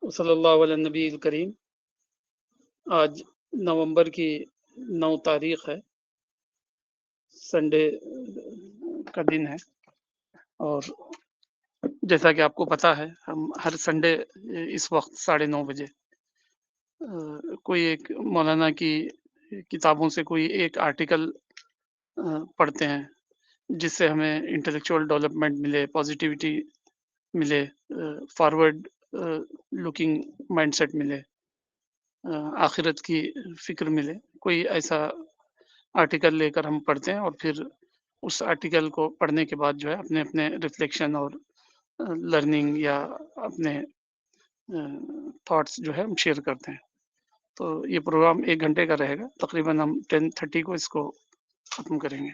صلی اللہ علیہ نبی الکریم۔ آج نومبر کی 9 تاریخ ہے، سنڈے کا دن ہے، اور جیسا کہ آپ کو پتا ہے ہم ہر سنڈے اس وقت 9:30 بجے کوئی ایک مولانا کی کتابوں سے کوئی ایک آرٹیکل پڑھتے ہیں، جس سے ہمیں انٹلیکچوئل ڈیولپمنٹ ملے، پازیٹیوٹی ملے، فارورڈ لوکنگ مائنڈ سیٹ ملے، آخرت کی فکر ملے۔ کوئی ایسا آرٹیکل لے کر ہم پڑھتے ہیں، اور پھر اس آرٹیکل کو پڑھنے کے بعد جو ہے اپنے اپنے ریفلیکشن اور لرننگ یا اپنے تھاٹس جو ہے ہم شیئر کرتے ہیں۔ تو یہ پروگرام 1 گھنٹے کا رہے گا، تقریباً ہم 10:30 کو اس کو ختم کریں گے۔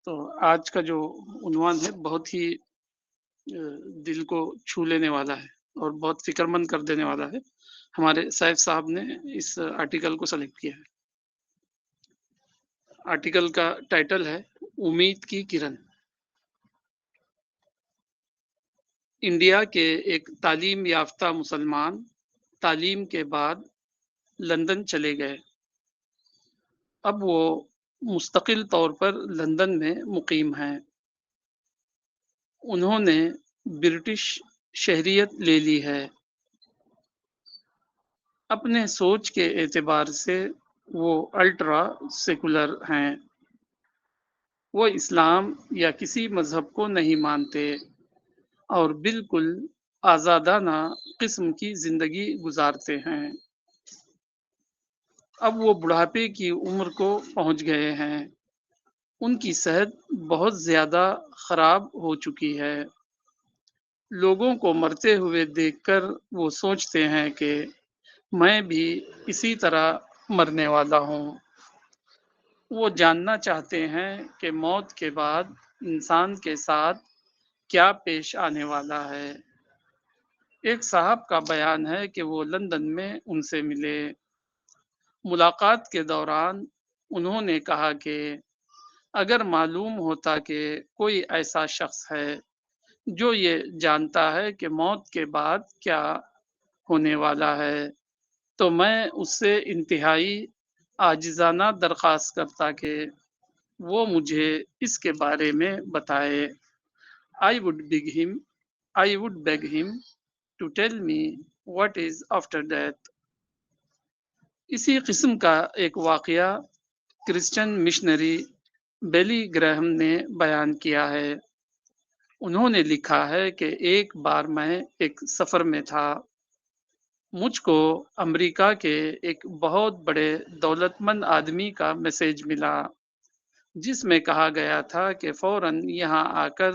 تو آج کا جو عنوان ہے بہت ہی دل کو چھو لینے والا ہے اور بہت فکر مند کر دینے والا ہے۔ ہمارے سیف صاحب نے اس آرٹیکل کو سلیکٹ کیا ہے۔ آرٹیکل کا ٹائٹل ہے امید کی کرن۔ انڈیا کے ایک تعلیم یافتہ مسلمان تعلیم کے بعد لندن چلے گئے۔ اب وہ مستقل طور پر لندن میں مقیم ہیں۔ انہوں نے برٹش شہریت لے لی ہے۔ اپنے سوچ کے اعتبار سے وہ الٹرا سیکولر ہیں۔ وہ اسلام یا کسی مذہب کو نہیں مانتے اور بالکل آزادانہ قسم کی زندگی گزارتے ہیں۔ اب وہ بڑھاپے کی عمر کو پہنچ گئے ہیں۔ ان کی صحت بہت زیادہ خراب ہو چکی ہے۔ لوگوں کو مرتے ہوئے دیکھ کر وہ سوچتے ہیں کہ میں بھی اسی طرح مرنے والا ہوں۔ وہ جاننا چاہتے ہیں کہ موت کے بعد انسان کے ساتھ کیا پیش آنے والا ہے۔ ایک صاحب کا بیان ہے کہ وہ لندن میں ان سے ملے۔ ملاقات کے دوران انہوں نے کہا کہ اگر معلوم ہوتا کہ کوئی ایسا شخص ہے جو یہ جانتا ہے کہ موت کے بعد کیا ہونے والا ہے تو میں اس سے انتہائی عاجزانہ درخواست کرتا کہ وہ مجھے اس کے بارے میں بتائے۔ I would beg him to tell me what is after death۔ اسی قسم کا ایک واقعہ کرسچن مشنری بیلی گراہم نے بیان کیا ہے۔ انہوں نے لکھا ہے کہ ایک بار میں ایک سفر میں تھا۔ مجھ کو امریکہ کے ایک بہت بڑے دولت مند آدمی کا میسیج ملا، جس میں کہا گیا تھا کہ فوراً یہاں آ کر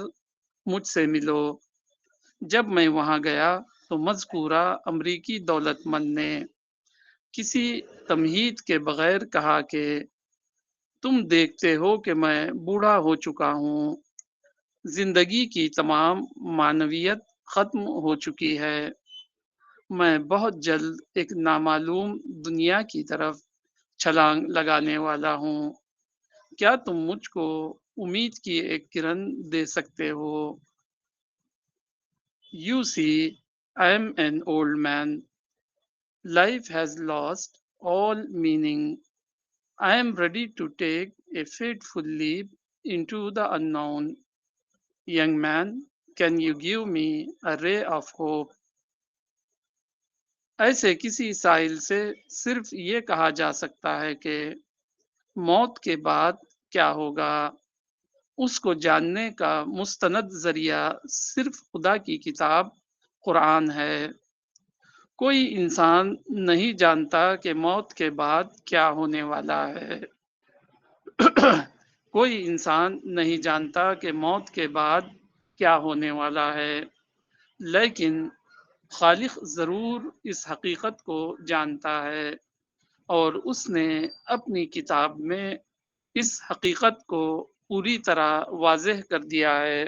مجھ سے ملو۔ جب میں وہاں گیا تو مذکورہ امریکی دولت مند نے کسی تمہید کے بغیر کہا کہ تم دیکھتے ہو کہ میں بوڑھا ہو چکا ہوں، زندگی کی تمام معنویت ختم ہو چکی ہے، میں بہت جلد ایک نامعلوم دنیا کی طرف چھلانگ لگانے والا ہوں، کیا تم مجھ کو امید کی ایک کرن دے سکتے ہو؟ You see, I am an old man. Life has lost all meaning. I am ready to take a fateful leap into the unknown. Young man, can you give me a ray of hope؟ ایسے کسی سائل سے صرف یہ کہا جا سکتا ہے کہ موت کے بعد کیا ہوگا۔ اس کو جاننے کا مستند ذریعہ صرف خدا کی کتاب قرآن ہے۔ کوئی انسان نہیں جانتا کہ موت کے بعد کیا ہونے والا ہے۔ کوئی انسان نہیں جانتا کہ موت کے بعد کیا ہونے والا ہے، لیکن خالق ضرور اس حقیقت کو جانتا ہے، اور اس نے اپنی کتاب میں اس حقیقت کو پوری طرح واضح کر دیا ہے۔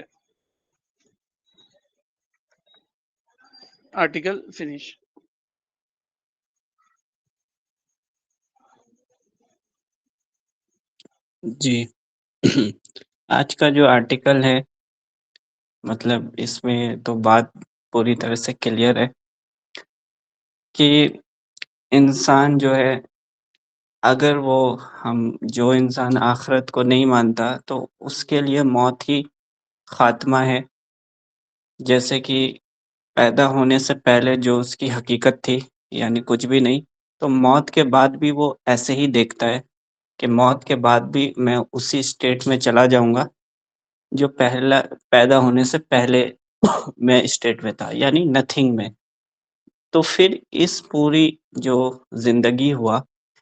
Article finish. جی آج کا جو آرٹیکل ہے مطلب اس میں تو بات پوری طرح سے کلیئر ہے کہ انسان جو ہے، اگر جو انسان آخرت کو نہیں مانتا تو اس کے لیے موت ہی خاتمہ ہے. جیسے کہ پیدا ہونے سے پہلے جو اس کی حقیقت تھی، یعنی کچھ بھی نہیں، تو موت کے بعد بھی وہ ایسے ہی دیکھتا ہے کہ موت کے بعد بھی میں اسی اسٹیٹ میں چلا جاؤں گا جو پہلا پیدا ہونے سے پہلے میں اسٹیٹ میں تھا، یعنی نتھنگ میں. تو پھر اس پوری جو زندگی ہوا،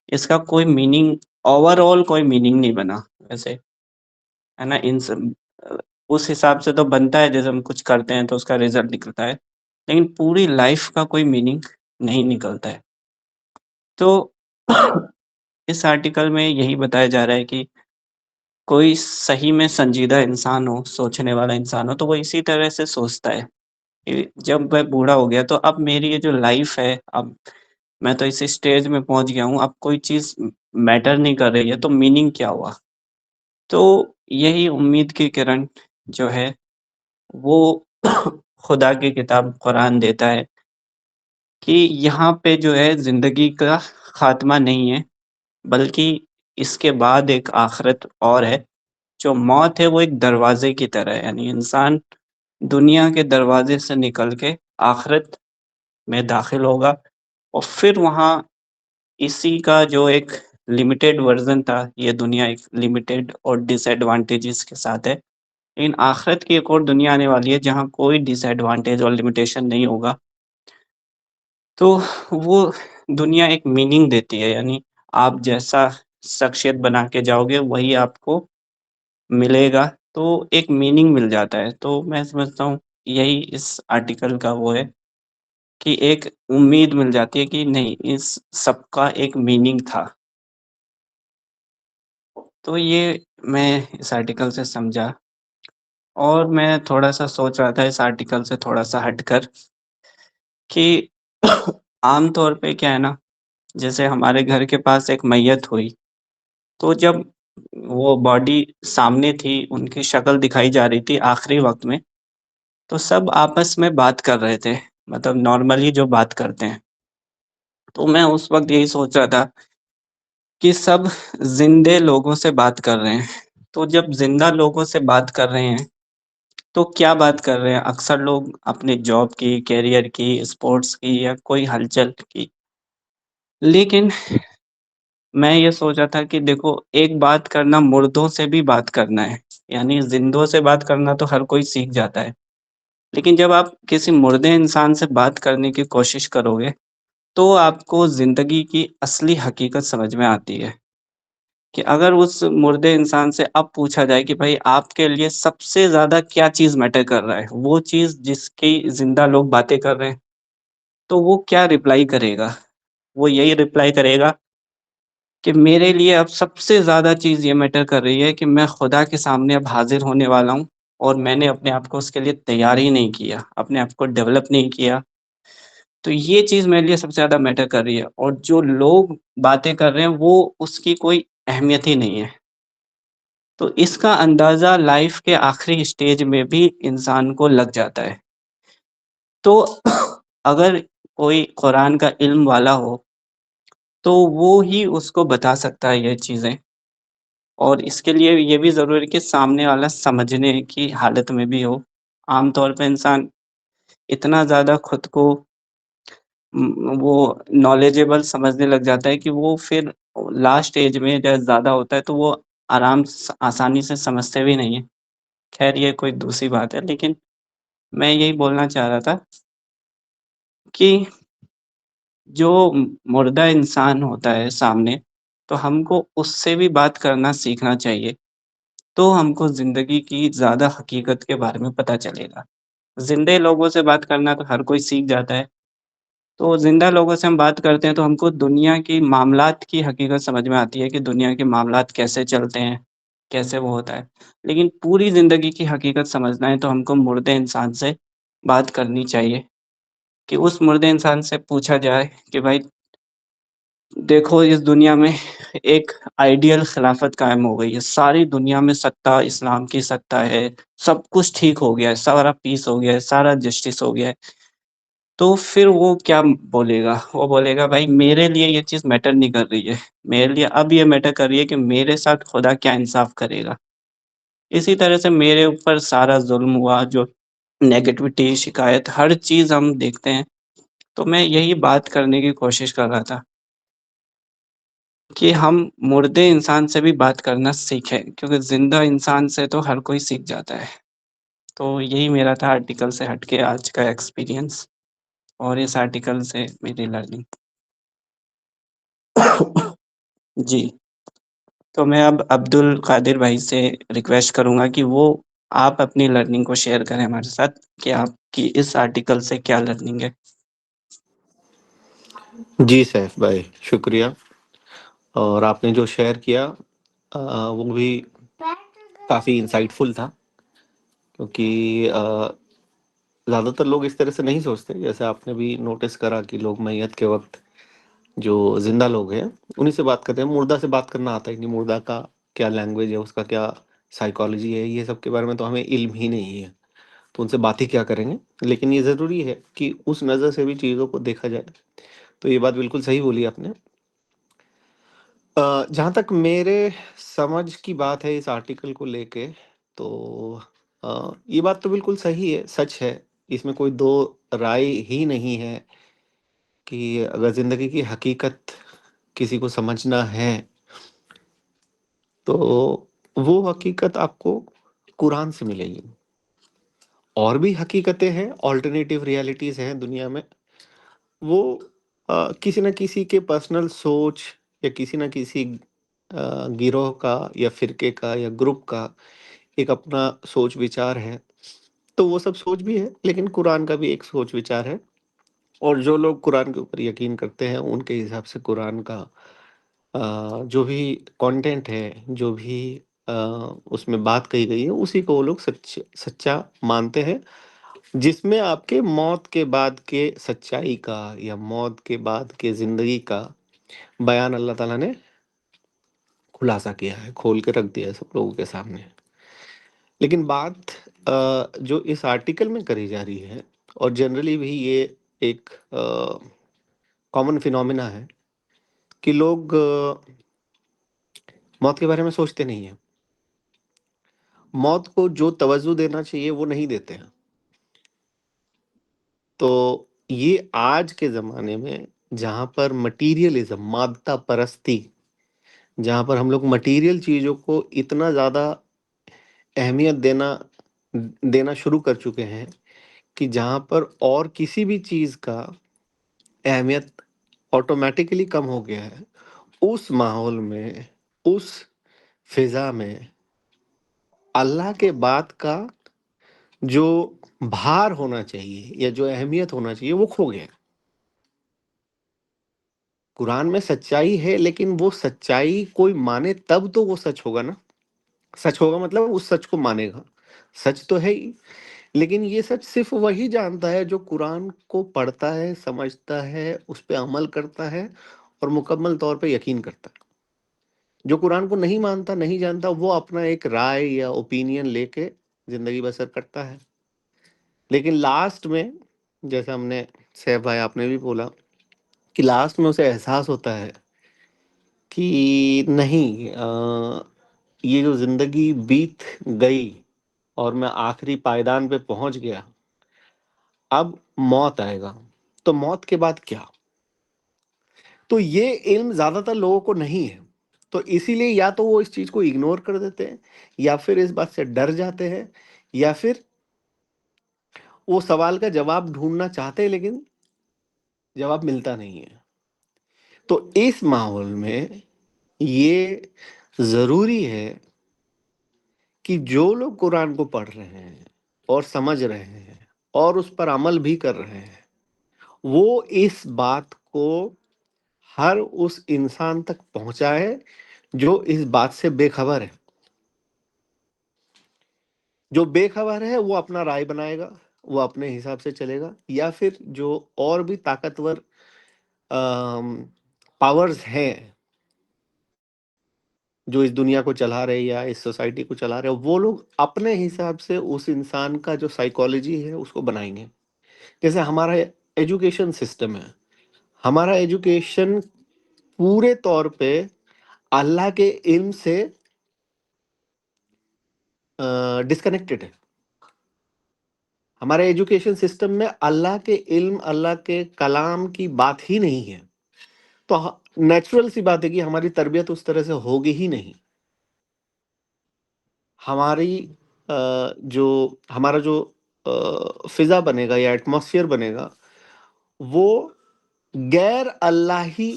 اس کا کوئی میننگ، اوور آل کوئی میننگ نہیں بنا ویسے، ہے نا. اس حساب سے تو بنتا ہے جیسے ہم کچھ کرتے ہیں تو اس کا رزلٹ نکلتا ہے، لیکن پوری لائف کا کوئی میننگ نہیں نکلتا ہے. تو اس آرٹیکل میں یہی بتایا جا رہا ہے کہ کوئی صحیح میں سنجیدہ انسان ہو، سوچنے والا انسان ہو، تو وہ اسی طرح سے سوچتا ہے کہ جب میں بوڑھا ہو گیا تو اب میری یہ جو لائف ہے، اب میں تو اس اسٹیج میں پہنچ گیا ہوں، اب کوئی چیز میٹر نہیں کر رہی ہے، تو میننگ کیا ہوا. تو یہی امید کی کرن جو ہے وہ خدا کی کتاب قرآن دیتا ہے کہ یہاں پہ جو ہے زندگی کا خاتمہ نہیں ہے، بلکہ اس کے بعد ایک آخرت اور ہے. جو موت ہے وہ ایک دروازے کی طرح ہے، یعنی انسان دنیا کے دروازے سے نکل کے آخرت میں داخل ہوگا، اور پھر وہاں اسی کا جو ایک لمیٹیڈ ورژن تھا، یہ دنیا ایک لمیٹیڈ اور ڈس ایڈوانٹیجز کے ساتھ ہے، لیکن آخرت کی ایک اور دنیا آنے والی ہے جہاں کوئی ڈس ایڈوانٹیج اور لمیٹیشن نہیں ہوگا. تو وہ دنیا ایک میننگ دیتی ہے، یعنی آپ جیسا شخصیت بنا کے جاؤ گے وہی آپ کو ملے گا، تو ایک میننگ مل جاتا ہے. تو میں سمجھتا ہوں یہی اس آرٹیکل کا وہ ہے کہ ایک امید مل جاتی ہے کہ نہیں، اس سب کا ایک میننگ تھا. تو یہ میں اس آرٹیکل سے سمجھا، اور میں تھوڑا سا سوچ رہا تھا اس آرٹیکل سے تھوڑا سا ہٹ کر کہ عام طور پہ کیا ہے نا، جیسے ہمارے گھر کے پاس ایک میت ہوئی، تو جب وہ باڈی سامنے تھی، ان کی شکل دکھائی جا رہی تھی آخری وقت میں، تو سب آپس میں بات کر رہے تھے، مطلب نارملی جو بات کرتے ہیں. تو میں اس وقت یہی سوچ رہا تھا کہ سب زندے لوگوں سے بات کر رہے ہیں. تو جب زندہ لوگوں سے بات کر رہے ہیں تو کیا بات کر رہے ہیں؟ اکثر لوگ اپنے جاب کی، کیریئر کی، اسپورٹس کی، یا کوئی ہلچل کی. لیکن میں یہ سوچا تھا کہ دیکھو، ایک بات کرنا مردوں سے بھی بات کرنا ہے، یعنی زندوں سے بات کرنا تو ہر کوئی سیکھ جاتا ہے، لیکن جب آپ کسی مردے انسان سے بات کرنے کی کوشش کرو گے تو آپ کو زندگی کی اصلی حقیقت سمجھ میں آتی ہے. کہ اگر اس مردے انسان سے اب پوچھا جائے کہ بھائی آپ کے لیے سب سے زیادہ کیا چیز میٹر کر رہا ہے، وہ چیز جس کی زندہ لوگ باتیں کر رہے ہیں، تو وہ کیا رپلائی کرے گا؟ وہ یہی رپلائی کرے گا کہ میرے لیے اب سب سے زیادہ چیز یہ میٹر کر رہی ہے کہ میں خدا کے سامنے اب حاضر ہونے والا ہوں، اور میں نے اپنے آپ کو اس کے لیے تیار ہی نہیں کیا، اپنے آپ کو ڈیولپ نہیں کیا. تو یہ چیز میرے لیے سب سے زیادہ میٹر کر رہی ہے، اور جو لوگ باتیں کر رہے ہیں وہ اس کی کوئی اہمیت ہی نہیں ہے. تو اس کا اندازہ لائف کے آخری اسٹیج میں بھی انسان کو لگ جاتا ہے. تو اگر کوئی قرآن کا علم والا ہو تو وہ ہی اس کو بتا سکتا ہے یہ چیزیں، اور اس کے لیے یہ بھی ضروری ہے کہ سامنے والا سمجھنے کی حالت میں بھی ہو. عام طور پہ انسان اتنا زیادہ خود کو وہ نالجیبل سمجھنے لگ جاتا ہے کہ وہ پھر لاسٹ ایج میں جب زیادہ ہوتا ہے تو وہ آسانی سے سمجھتے بھی نہیں ہیں. خیر یہ کوئی دوسری بات ہے، لیکن میں یہی بولنا چاہ رہا تھا کہ جو مردہ انسان ہوتا ہے سامنے، تو ہم کو اس سے بھی بات کرنا سیکھنا چاہیے، تو ہم کو زندگی کی زیادہ حقیقت کے بارے میں پتہ چلے گا. زندے لوگوں سے بات کرنا تو ہر کوئی سیکھ جاتا ہے، تو زندہ لوگوں سے ہم بات کرتے ہیں تو ہم کو دنیا کی معاملات کی حقیقت سمجھ میں آتی ہے کہ دنیا کے معاملات کیسے چلتے ہیں، کیسے وہ ہوتا ہے. لیکن پوری زندگی کی حقیقت سمجھنا ہے تو ہم کو مردے انسان سے بات کرنی چاہیے، کہ اس مردے انسان سے پوچھا جائے کہ بھائی دیکھو، اس دنیا میں ایک آئیڈیل خلافت قائم ہو گئی ہے، ساری دنیا میں سطح اسلام کی سطح ہے، سب کچھ ٹھیک ہو گیا ہے، سارا پیس ہو گیا ہے، سارا جسٹس ہو گیا ہے، تو پھر وہ کیا بولے گا؟ وہ بولے گا بھائی میرے لیے یہ چیز میٹر نہیں کر رہی ہے، میرے لیے اب یہ میٹر کر رہی ہے کہ میرے ساتھ خدا کیا انصاف کرے گا۔ اسی طرح سے میرے اوپر سارا ظلم ہوا، جو نیگیٹیوٹی، شکایت، ہر چیز ہم دیکھتے ہیں۔ تو میں یہی بات کرنے کی کوشش کر رہا تھا کہ ہم مردے انسان سے بھی بات کرنا سیکھیں، کیونکہ زندہ انسان سے تو ہر کوئی سیکھ جاتا ہے۔ تو یہی میرا تھا آرٹیکل سے ہٹ کے آج کا ایکسپیرینس، اور اس آرٹیکل سے میری لرننگ۔ جی، تو میں اب عبد القادر بھائی سے ریکویسٹ کروں گا کہ وہ آپ اپنی لرننگ کو شیئر کریں ہمارے ساتھ کہ آپ کی اس آرٹیکل سے کیا لرننگ ہے۔ جی سیف بھائی، شکریہ۔ اور آپ نے جو شیئر کیا وہ بھی کافی انسائٹ فل تھا، کیونکہ زیادہ تر لوگ اس طرح سے نہیں سوچتے۔ جیسے آپ نے بھی نوٹس کرا کہ لوگ میت کے وقت، جو زندہ لوگ ہیں انہیں سے بات کرتے ہیں، مردہ سے بات کرنا آتا ہی نہیں۔ مردہ کا کیا لینگویج ہے، اس کا کیا سائیکالوجی ہے، یہ سب کے بارے میں تو ہمیں علم ہی نہیں ہے، تو ان سے بات ہی کیا کریں گے۔ لیکن یہ ضروری ہے کہ اس نظر سے بھی چیزوں کو دیکھا جائے۔ تو یہ بات بالکل صحیح بولی آپ نے۔ جہاں تک میرے سمجھ کی بات ہے اس آرٹیکل کو لے کے، تو یہ بات تو بالکل صحیح ہے، سچ ہے، اس میں کوئی دو رائے ہی نہیں ہے کہ اگر زندگی کی حقیقت کسی کو سمجھنا ہے تو وہ حقیقت آپ کو قرآن سے ملے گی۔ اور بھی حقیقتیں ہیں، آلٹرنیٹیو ریالٹیز ہیں دنیا میں، وہ کسی نہ کسی کے پرسنل سوچ یا کسی نہ کسی گروہ کا یا فرقے کا یا گروپ کا ایک اپنا سوچ وچار ہے۔ تو وہ سب سوچ بھی ہے، لیکن قرآن کا بھی ایک سوچ وچار ہے، اور جو لوگ قرآن کے اوپر یقین کرتے ہیں ان کے حساب سے قرآن کا جو بھی کانٹینٹ ہے، جو بھی اس میں بات کہی گئی ہے، اسی کو وہ لوگ سچا مانتے ہیں، جس میں آپ کے موت کے بعد کے سچائی کا یا موت کے بعد کے زندگی کا بیان اللہ تعالیٰ نے خلاصہ کیا ہے، کھول کے رکھ دیا ہے سب لوگوں کے سامنے۔ لیکن بات جو اس آرٹیکل میں کری جا رہی ہے، اور جنرلی بھی یہ ایک کامن فینومینا ہے کہ لوگ موت کے بارے میں سوچتے نہیں ہیں، موت کو جو توجہ دینا چاہیے وہ نہیں دیتے ہیں۔ تو یہ آج کے زمانے میں جہاں پر مٹیریلزم، مادہ پرستی، جہاں پر ہم لوگ مٹیریل چیزوں کو اتنا زیادہ اہمیت دینا شروع کر چکے ہیں کہ جہاں پر اور کسی بھی چیز کا اہمیت آٹومیٹیکلی کم ہو گیا ہے، اس ماحول میں، اس فضا میں اللہ کے بعد کا جو بھار ہونا چاہیے یا جو اہمیت ہونا چاہیے وہ کھو گیا۔ قرآن میں سچائی ہے، لیکن وہ سچائی کوئی مانے تب تو وہ سچ ہوگا نا۔ سچ ہوگا مطلب اس سچ کو مانے گا، سچ تو ہے ہی، لیکن یہ سچ صرف وہی جانتا ہے جو قرآن کو پڑھتا ہے، سمجھتا ہے، اس پہ عمل کرتا ہے اور مکمل طور پہ یقین کرتا ہے۔ جو قرآن کو نہیں مانتا، نہیں جانتا، وہ اپنا ایک رائے یا اوپینین لے کے زندگی بسر کرتا ہے۔ لیکن لاسٹ میں، جیسے ہم نے، سیف بھائی آپ نے بھی بولا، کہ لاسٹ میں اسے احساس ہوتا ہے کہ نہیں، یہ جو زندگی بیت گئی اور میں آخری پائیدان پہ پہنچ گیا، اب موت آئے گا، تو موت کے بعد کیا؟ تو یہ علم زیادہ تر لوگوں کو نہیں ہے، تو اسی لیے یا تو وہ اس چیز کو اگنور کر دیتے ہیں، یا پھر اس بات سے ڈر جاتے ہیں، یا پھر وہ سوال کا جواب ڈھونڈنا چاہتے ہیں لیکن جواب ملتا نہیں ہے۔ تو اس ماحول میں یہ ضروری ہے کہ جو لوگ قرآن کو پڑھ رہے ہیں اور سمجھ رہے ہیں اور اس پر عمل بھی کر رہے ہیں، وہ اس بات کو ہر اس انسان تک پہنچائے جو اس بات سے بے خبر ہے۔ جو بے خبر ہے وہ اپنا رائے بنائے گا، وہ اپنے حساب سے چلے گا، یا پھر جو اور بھی طاقتور پاورز ہیں جو اس دنیا کو چلا رہے یا اس سوسائٹی کو چلا رہے، وہ لوگ اپنے حساب سے اس انسان کا جو سائیکالوجی ہے اس کو بنائیں گے۔ جیسے ہمارا ایجوکیشن سسٹم ہے. ہمارا ایجوکیشن پورے طور پہ اللہ کے علم سے ڈسکنیکٹڈ ہے. ہمارے ایجوکیشن سسٹم میں اللہ کے علم، اللہ کے کلام کی بات ہی نہیں ہے. تو نیچرل سی بات ہے کہ ہماری تربیت اس طرح سے ہوگی ہی نہیں. ہماری جو ہمارا جو فضا بنے گا یا ایٹماسفیئر بنے گا وہ غیر اللہی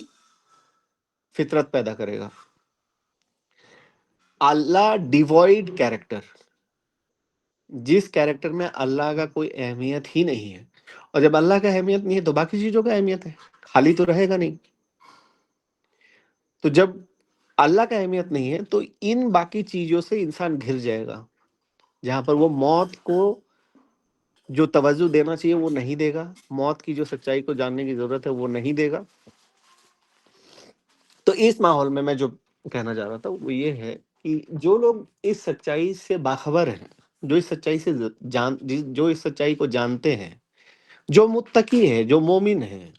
فطرت پیدا کرے گا. اللہ ڈیوائڈ کیریکٹر، جس کیریکٹر میں اللہ کا کوئی اہمیت ہی نہیں ہے. اور جب اللہ کا اہمیت نہیں ہے تو باقی چیزوں کا اہمیت ہے، خالی تو رہے گا نہیں. تو جب اللہ کا اہمیت نہیں ہے تو ان باقی چیزوں سے انسان گھر جائے گا، جہاں پر وہ موت کو جو توجہ دینا چاہیے وہ نہیں دے گا، موت کی جو سچائی کو جاننے کی ضرورت ہے وہ نہیں دے گا. تو اس ماحول میں جو کہنا چاہ رہا تھا وہ یہ ہے کہ جو لوگ اس سچائی سے باخبر ہیں، جو اس سچائی سے جو اس سچائی کو جانتے ہیں، جو متقی ہے، جو مومن ہے،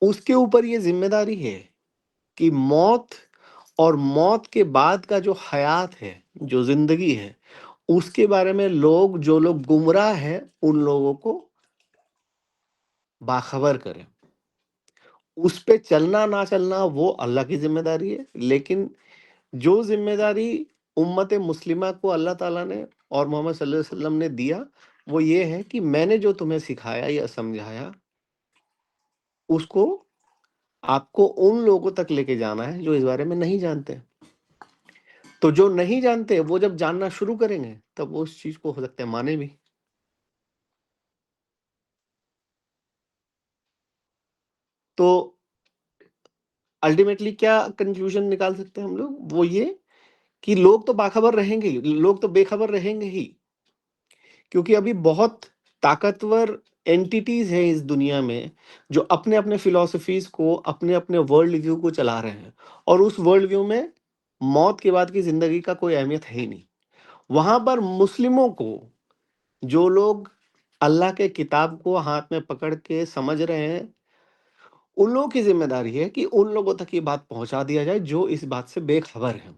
اس کے اوپر یہ ذمہ داری ہے کہ موت اور موت کے بعد کا جو حیات ہے، جو زندگی ہے، اس کے بارے میں جو لوگ گمراہ ہیں ان لوگوں کو باخبر کریں. اس پہ چلنا نہ چلنا وہ اللہ کی ذمہ داری ہے، لیکن جو ذمہ داری امت مسلمہ کو اللہ تعالیٰ نے اور محمد صلی اللہ علیہ وسلم نے دیا وہ یہ ہے کہ میں نے جو تمہیں سکھایا یا سمجھایا اس کو آپ کو ان لوگوں تک لے کے جانا ہے جو اس بارے میں نہیں جانتے. تو جو نہیں جانتے وہ جب جاننا شروع کریں گے تب وہ اس چیز کو ہو سکتا ہے مانے بھی. تو الٹیمیٹلی کیا کنکلوژن نکال سکتے ہیں ہم لوگ، وہ یہ کہ لوگ تو باخبر رہیں گے ہی، لوگ تو بے خبر رہیں گے ہی، کیونکہ ابھی بہت طاقتور اینٹیٹیز ہیں اس دنیا میں جو اپنے اپنے فلاسفیز کو، اپنے اپنے ورلڈ ویو کو چلا رہے ہیں، اور اس ورلڈ ویو میں موت کے بعد کی زندگی کا کوئی اہمیت ہے ہی نہیں. وہاں پر مسلموں کو، جو لوگ اللہ کے کتاب کو ہاتھ میں پکڑ کے سمجھ رہے ہیں، ان لوگوں کی ذمہ داری ہے کہ ان لوگوں تک یہ بات پہنچا دیا جائے جو اس بات سے بے خبر ہیں.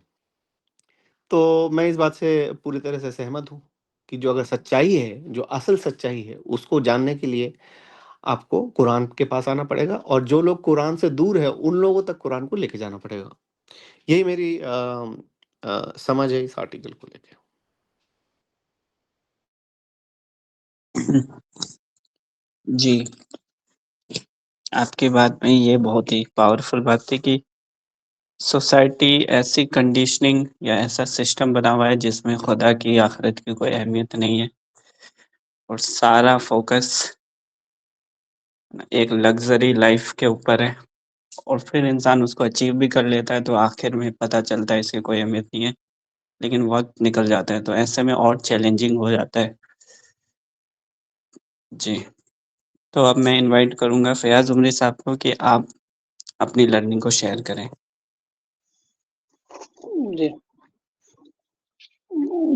تو میں اس بات سے پوری طرح سے سہمت ہوں کہ جو اگر سچائی ہے، جو اصل سچائی ہے، اس کو جاننے کے لیے آپ کو قرآن کے پاس آنا پڑے گا، اور جو لوگ قرآن سے دور ہے ان لوگوں تک قرآن کو لے کے جانا پڑے گا. یہی میری سمجھ ہے اس آرٹیکل کو لے کے. جی، آپ کی بات میں یہ بہت ہی پاورفل بات تھی کہ سوسائٹی ایسی کنڈیشننگ یا ایسا سسٹم بنا ہوا ہے جس میں خدا کی آخرت کی کوئی اہمیت نہیں ہے، اور سارا فوکس ایک لگژری لائف کے اوپر ہے، اور پھر انسان اس کو اچیو بھی کر لیتا ہے تو آخر میں پتہ چلتا ہے اس کی کوئی اہمیت نہیں ہے، لیکن وقت نکل جاتا ہے تو ایسے میں اور چیلنجنگ ہو جاتا ہے. جی، تو اب میں انوائٹ کروں گا فیاض عمری صاحب کو کہ آپ اپنی لرننگ کو شیئر کریں. جی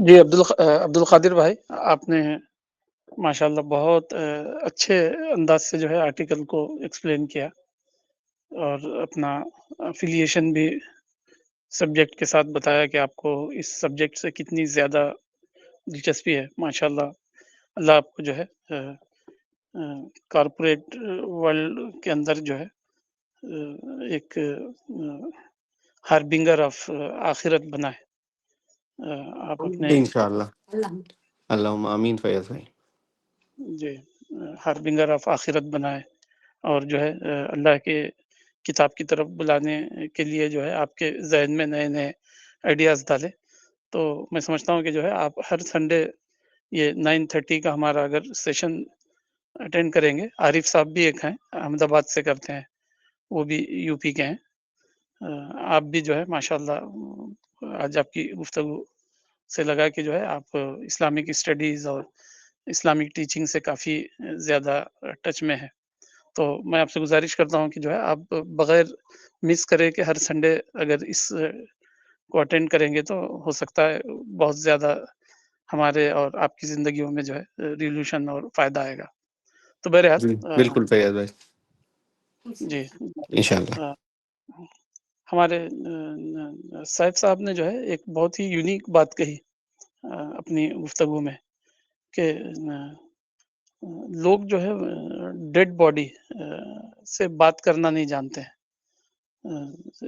جی عبد القادر بھائی، آپ نے ماشاءاللہ بہت اچھے انداز سے جو ہے آرٹیکل کو ایکسپلین کیا، اور اپنا افیلیشن بھی سبجیکٹ کے ساتھ بتایا کہ آپ کو اس سبجیکٹ سے کتنی زیادہ دلچسپی ہے. ماشاءاللہ اللہ آپ کو جو ہے کارپوریٹ ورلڈ کے اندر جو ہے ایک ہاربنگر آف آخرت بنائے. آپ اپنے انشاءاللہ، اللہم آمین. فیض بھائی جی ہاربنگر آف آخرت بنائے، اور جو ہے اللہ کے کتاب کی طرف بلانے کے لیے جو ہے آپ کے ذہن میں نئے نئے آئیڈیاز ڈالے. تو میں سمجھتا ہوں کہ جو ہے آپ ہر سنڈے یہ 9:30 کا ہمارا اگر سیشن اٹینڈ کریں گے. عارف صاحب بھی ایک ہیں، احمد آباد سے کرتے ہیں، وہ بھی یو پی کے ہیں. آپ بھی جو ہے ماشاءاللہ آج آپ کی گفتگو سے لگا کہ جو ہے آپ اسلامک اسٹڈیز اور اسلامک ٹیچنگ سے کافی زیادہ ٹچ میں ہے. تو میں آپ سے گزارش کرتا ہوں کہ جو ہے آپ بغیر مس کرے کہ ہر سنڈے اگر اس کو اٹینڈ کریں گے تو ہو سکتا ہے بہت زیادہ ہمارے اور آپ کی زندگیوں میں جو ہے ریولوشن اور فائدہ آئے گا. تو بہرحال جی بالکل فیاض بھائی، جی انشاءاللہ. ہمارے صاحب صاحب نے جو ہے ایک بہت ہی یونیک بات کہی اپنی گفتگو میں کہ لوگ جو ہے ڈیڈ باڈی سے بات کرنا نہیں جانتے ہیں،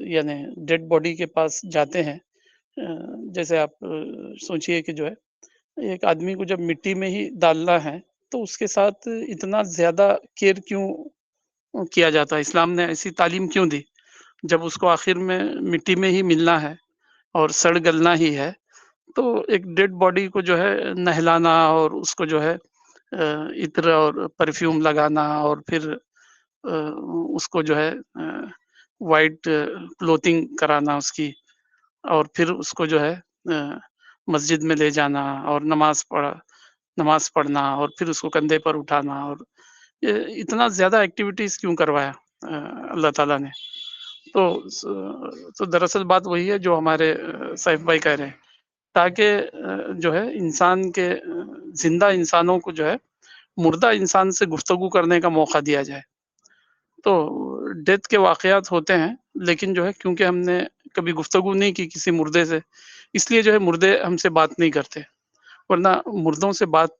یعنی ڈیڈ باڈی کے پاس جاتے ہیں. جیسے آپ سوچئے کہ جو ہے ایک آدمی کو جب مٹی میں ہی ڈالنا ہے تو اس کے ساتھ اتنا زیادہ کیئر کیوں کیا جاتا ہے؟ اسلام نے ایسی تعلیم کیوں دی جب اس کو آخر میں مٹی میں ہی ملنا ہے اور سڑ گلنا ہی ہے؟ تو ایک ڈیڈ باڈی کو جو ہے نہلانا اور اس کو جو ہے عطر اور پرفیوم لگانا اور پھر اس کو جو ہے وائٹ کلوتھنگ کرانا اس کی، اور پھر اس کو جو ہے مسجد میں لے جانا اور نماز پڑھنا اور پھر اس کو کندھے پر اٹھانا، اور یہ اتنا زیادہ ایکٹیویٹیز کیوں کروایا اللہ تعالیٰ نے؟ تو دراصل بات وہی ہے جو ہمارے سیف بھائی کہہ رہے ہیں، تاکہ جو ہے انسان کے زندہ انسانوں کو جو ہے مردہ انسان سے گفتگو کرنے کا موقع دیا جائے. تو ڈیتھ کے واقعات ہوتے ہیں لیکن جو ہے کیونکہ ہم نے کبھی گفتگو نہیں کی کسی مردے سے، اس لیے جو ہے مردے ہم سے بات نہیں کرتے، ورنہ مردوں سے بات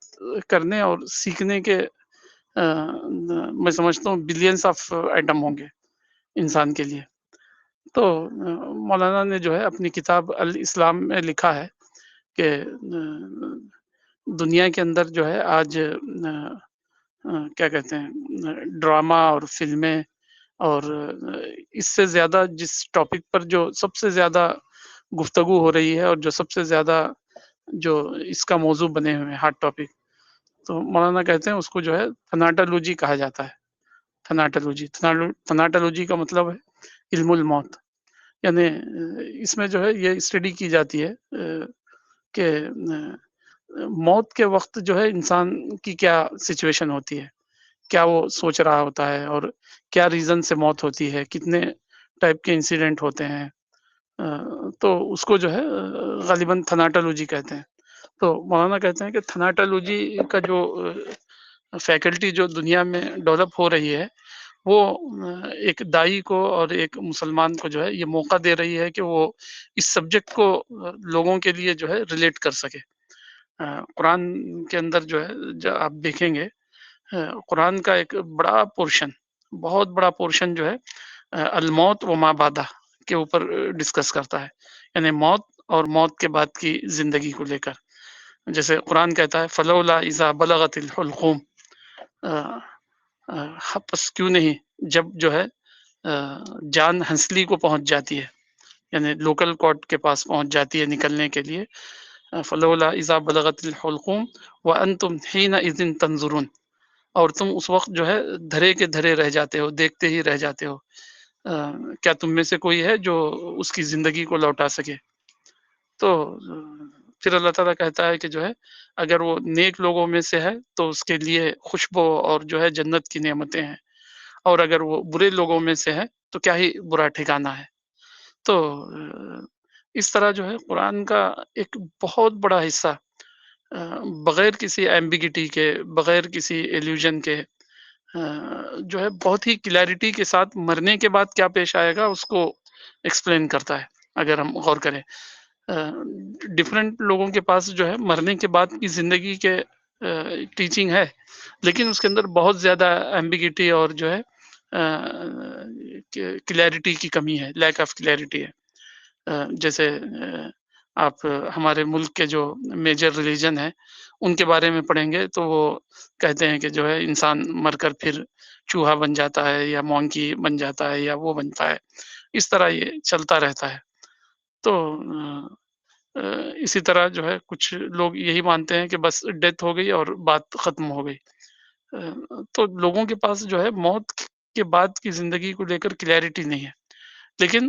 کرنے اور سیکھنے کے میں سمجھتا ہوں بلینس آف آئٹم ہوں گے انسان کے لیے. تو مولانا نے جو ہے اپنی کتاب الاسلام میں لکھا ہے کہ دنیا کے اندر جو ہے آج کیا کہتے ہیں ڈرامہ اور فلمیں اور اس سے زیادہ جس ٹاپک پر جو سب سے زیادہ گفتگو ہو رہی ہے اور جو سب سے زیادہ جو اس کا موضوع بنے ہوئے ہیں ہاٹ ٹاپک، تو مولانا کہتے ہیں اس کو جو ہے تھناٹالوجی کہا جاتا ہے. تھناٹالوجی کا مطلب ہے علم الموت، یعنی اس میں جو ہے یہ اسٹڈی کی جاتی ہے کہ موت کے وقت جو ہے انسان کی کیا سچویشن ہوتی ہے، کیا وہ سوچ رہا ہوتا ہے اور کیا ریزن سے موت ہوتی ہے، کتنے ٹائپ کے انسیڈنٹ ہوتے ہیں. تو اس کو جو ہے غالباً تھناٹالوجی کہتے ہیں. تو مولانا کہتے ہیں کہ تھناٹالوجی کا جو فیکلٹی جو دنیا میں ڈیولپ ہو رہی ہے وہ ایک دائی کو اور ایک مسلمان کو جو ہے یہ موقع دے رہی ہے کہ وہ اس سبجیکٹ کو لوگوں کے لیے جو ہے ریلیٹ کر سکے. قرآن کے اندر جو ہے آپ دیکھیں گے قرآن کا ایک بڑا پورشن، بہت بڑا پورشن جو ہے الموت و ما بعدہ کے اوپر ڈسکس کرتا ہے، یعنی موت اور موت کے بعد کی زندگی کو لے کر. جیسے قرآن کہتا ہے فلولا اذا بلغت الحلقوم، پس کیوں نہیں جب جو ہے جان ہنسلی کو پہنچ جاتی ہے، یعنی لوکل کارڈ کے پاس پہنچ جاتی ہے نکلنے کے لیے. فلولا اذا بلغت الحلقوم وانتم حینئذ تنظرون، اور تم اس وقت جو ہے دھرے کے دھرے رہ جاتے ہو، دیکھتے ہی رہ جاتے ہو. کیا تم میں سے کوئی ہے جو اس کی زندگی کو لوٹا سکے؟ تو پھر اللہ تعالیٰ کہتا ہے کہ جو ہے اگر وہ نیک لوگوں میں سے ہے تو اس کے لیے خوشبو اور جو ہے جنت کی نعمتیں ہیں، اور اگر وہ برے لوگوں میں سے ہے تو کیا ہی برا ٹھکانہ ہے. تو اس طرح جو ہے قرآن کا ایک بہت بڑا حصہ بغیر کسی ایمبیگیٹی کے، بغیر کسی ایلیوژن کے جو ہے بہت ہی کلیئرٹی کے ساتھ مرنے کے بعد کیا پیش آئے گا اس کو ایکسپلین کرتا ہے. اگر ہم غور کریں ڈفرینٹ لوگوں کے پاس جو ہے مرنے کے بعد کی زندگی کے ٹیچنگ ہے، لیکن اس کے اندر بہت زیادہ ایمبیگیٹی اور جو ہے کلیئرٹی کی کمی ہے، لیک آف کلیئرٹی ہے. جیسے آپ ہمارے ملک کے جو میجر ریلیجن ہیں ان کے بارے میں پڑھیں گے تو وہ کہتے ہیں کہ جو ہے انسان مر کر پھر چوہا بن جاتا ہے یا مونکی بن جاتا ہے یا وہ بنتا ہے، اس طرح یہ چلتا رہتا ہے. تو اسی طرح جو ہے کچھ لوگ یہی مانتے ہیں کہ بس ڈیتھ ہو گئی اور بات ختم ہو گئی. تو لوگوں کے پاس جو ہے موت کے بعد کی زندگی کو لے کر کلیئرٹی نہیں ہے. لیکن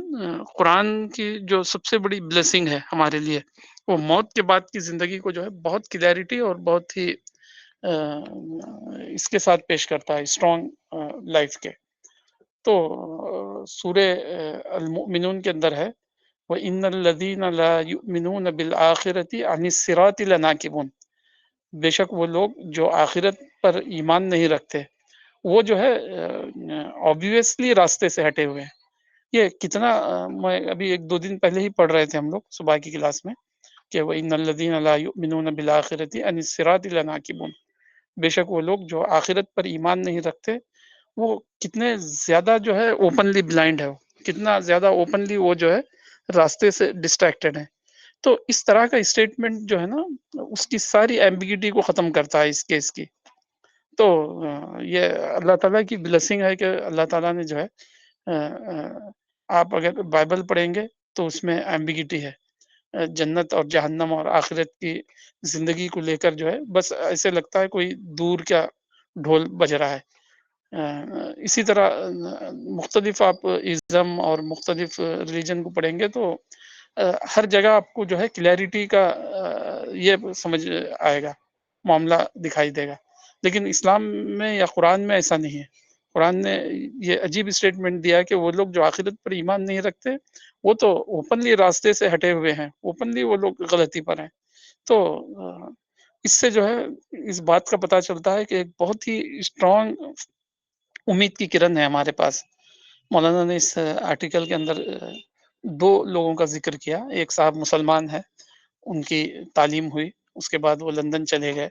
قرآن کی جو سب سے بڑی بلیسنگ ہے ہمارے لیے وہ موت کے بعد کی زندگی کو جو ہے بہت کلیئرٹی اور بہت ہی اس کے ساتھ پیش کرتا ہے، اسٹرانگ لائف کے. تو سورہ المؤمنون کے اندر ہے وَإِنَّ الَّذِينَ لَا يُؤْمِنُونَ بِالْآخِرَةِ عَنِ الصِّرَاطِ لَنَاكِبُونَ، بے شک وہ لوگ جو آخرت پر ایمان نہیں رکھتے وہ جو ہے obviously راستے سے ہٹے ہوئے ہیں. یہ کتنا میں ابھی 1-2 دن پہلے ہی پڑھ رہے تھے ہم لوگ صبح کی کلاس میں کہ وَإِنَّ الَّذِينَ لَا يُؤْمِنُونَ بِالْآخِرَةِ عَنِ الصِّرَاطِ لَنَاكِبُونَ، بے شک وہ لوگ جو آخرت پر ایمان نہیں رکھتے وہ کتنے زیادہ جو ہے اوپنلی بلائنڈ ہے، کتنا زیادہ اوپنلی وہ جو ہے راستے سے ڈسٹریکٹڈ ہے. تو اس طرح کا اسٹیٹمنٹ جو ہے نا اس کی ساری ایمبیگیٹی کو ختم کرتا ہے اس کیس کی. تو یہ اللہ تعالیٰ کی بلیسنگ ہے کہ اللہ تعالیٰ نے جو ہے آپ اگر بائبل پڑھیں گے تو اس میں ایمبیگیٹی ہے. جنت اور جہنم اور آخرت کی زندگی کو لے کر جو ہے بس ایسے لگتا ہے کوئی دور کیا ڈھول بج رہا ہے. اسی طرح مختلف آپ ازم اور مختلف ریلیجن کو پڑھیں گے تو ہر جگہ آپ کو جو ہے کلیئرٹی کا یہ سمجھ آئے گا، معاملہ دکھائی دے گا. لیکن اسلام میں یا قرآن میں ایسا نہیں ہے. قرآن نے یہ عجیب اسٹیٹمنٹ دیا کہ وہ لوگ جو آخرت پر ایمان نہیں رکھتے وہ تو اوپنلی راستے سے ہٹے ہوئے ہیں، اوپنلی وہ لوگ غلطی پر ہیں. تو اس سے جو ہے اس بات کا پتہ چلتا ہے کہ ایک بہت ہی اسٹرانگ امید کی کرن ہے ہمارے پاس. مولانا نے اس آرٹیکل کے اندر 2 لوگوں کا ذکر کیا. ایک صاحب مسلمان ہے، ان کی تعلیم ہوئی، اس کے بعد وہ لندن چلے گئے.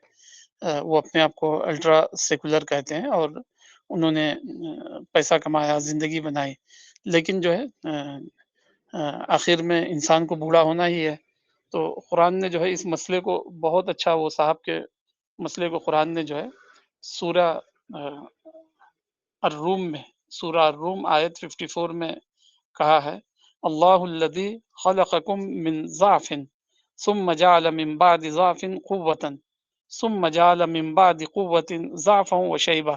وہ اپنے آپ کو الٹرا سیکولر کہتے ہیں اور انہوں نے پیسہ کمایا، زندگی بنائی، لیکن جو ہے آخر میں انسان کو بوڑھا ہونا ہی ہے. تو قرآن نے جو ہے اس مسئلے کو بہت اچھا، وہ صاحب کے مسئلے کو قرآن نے جو ہے سورہ الروم میں، سورہ الروم آیت 54 میں کہا ہے اللہ الذی خلقکم من ضعف ثم جعل من بعد ضعف قوة ثم جعل من بعد قوة ضعفا وشیبہ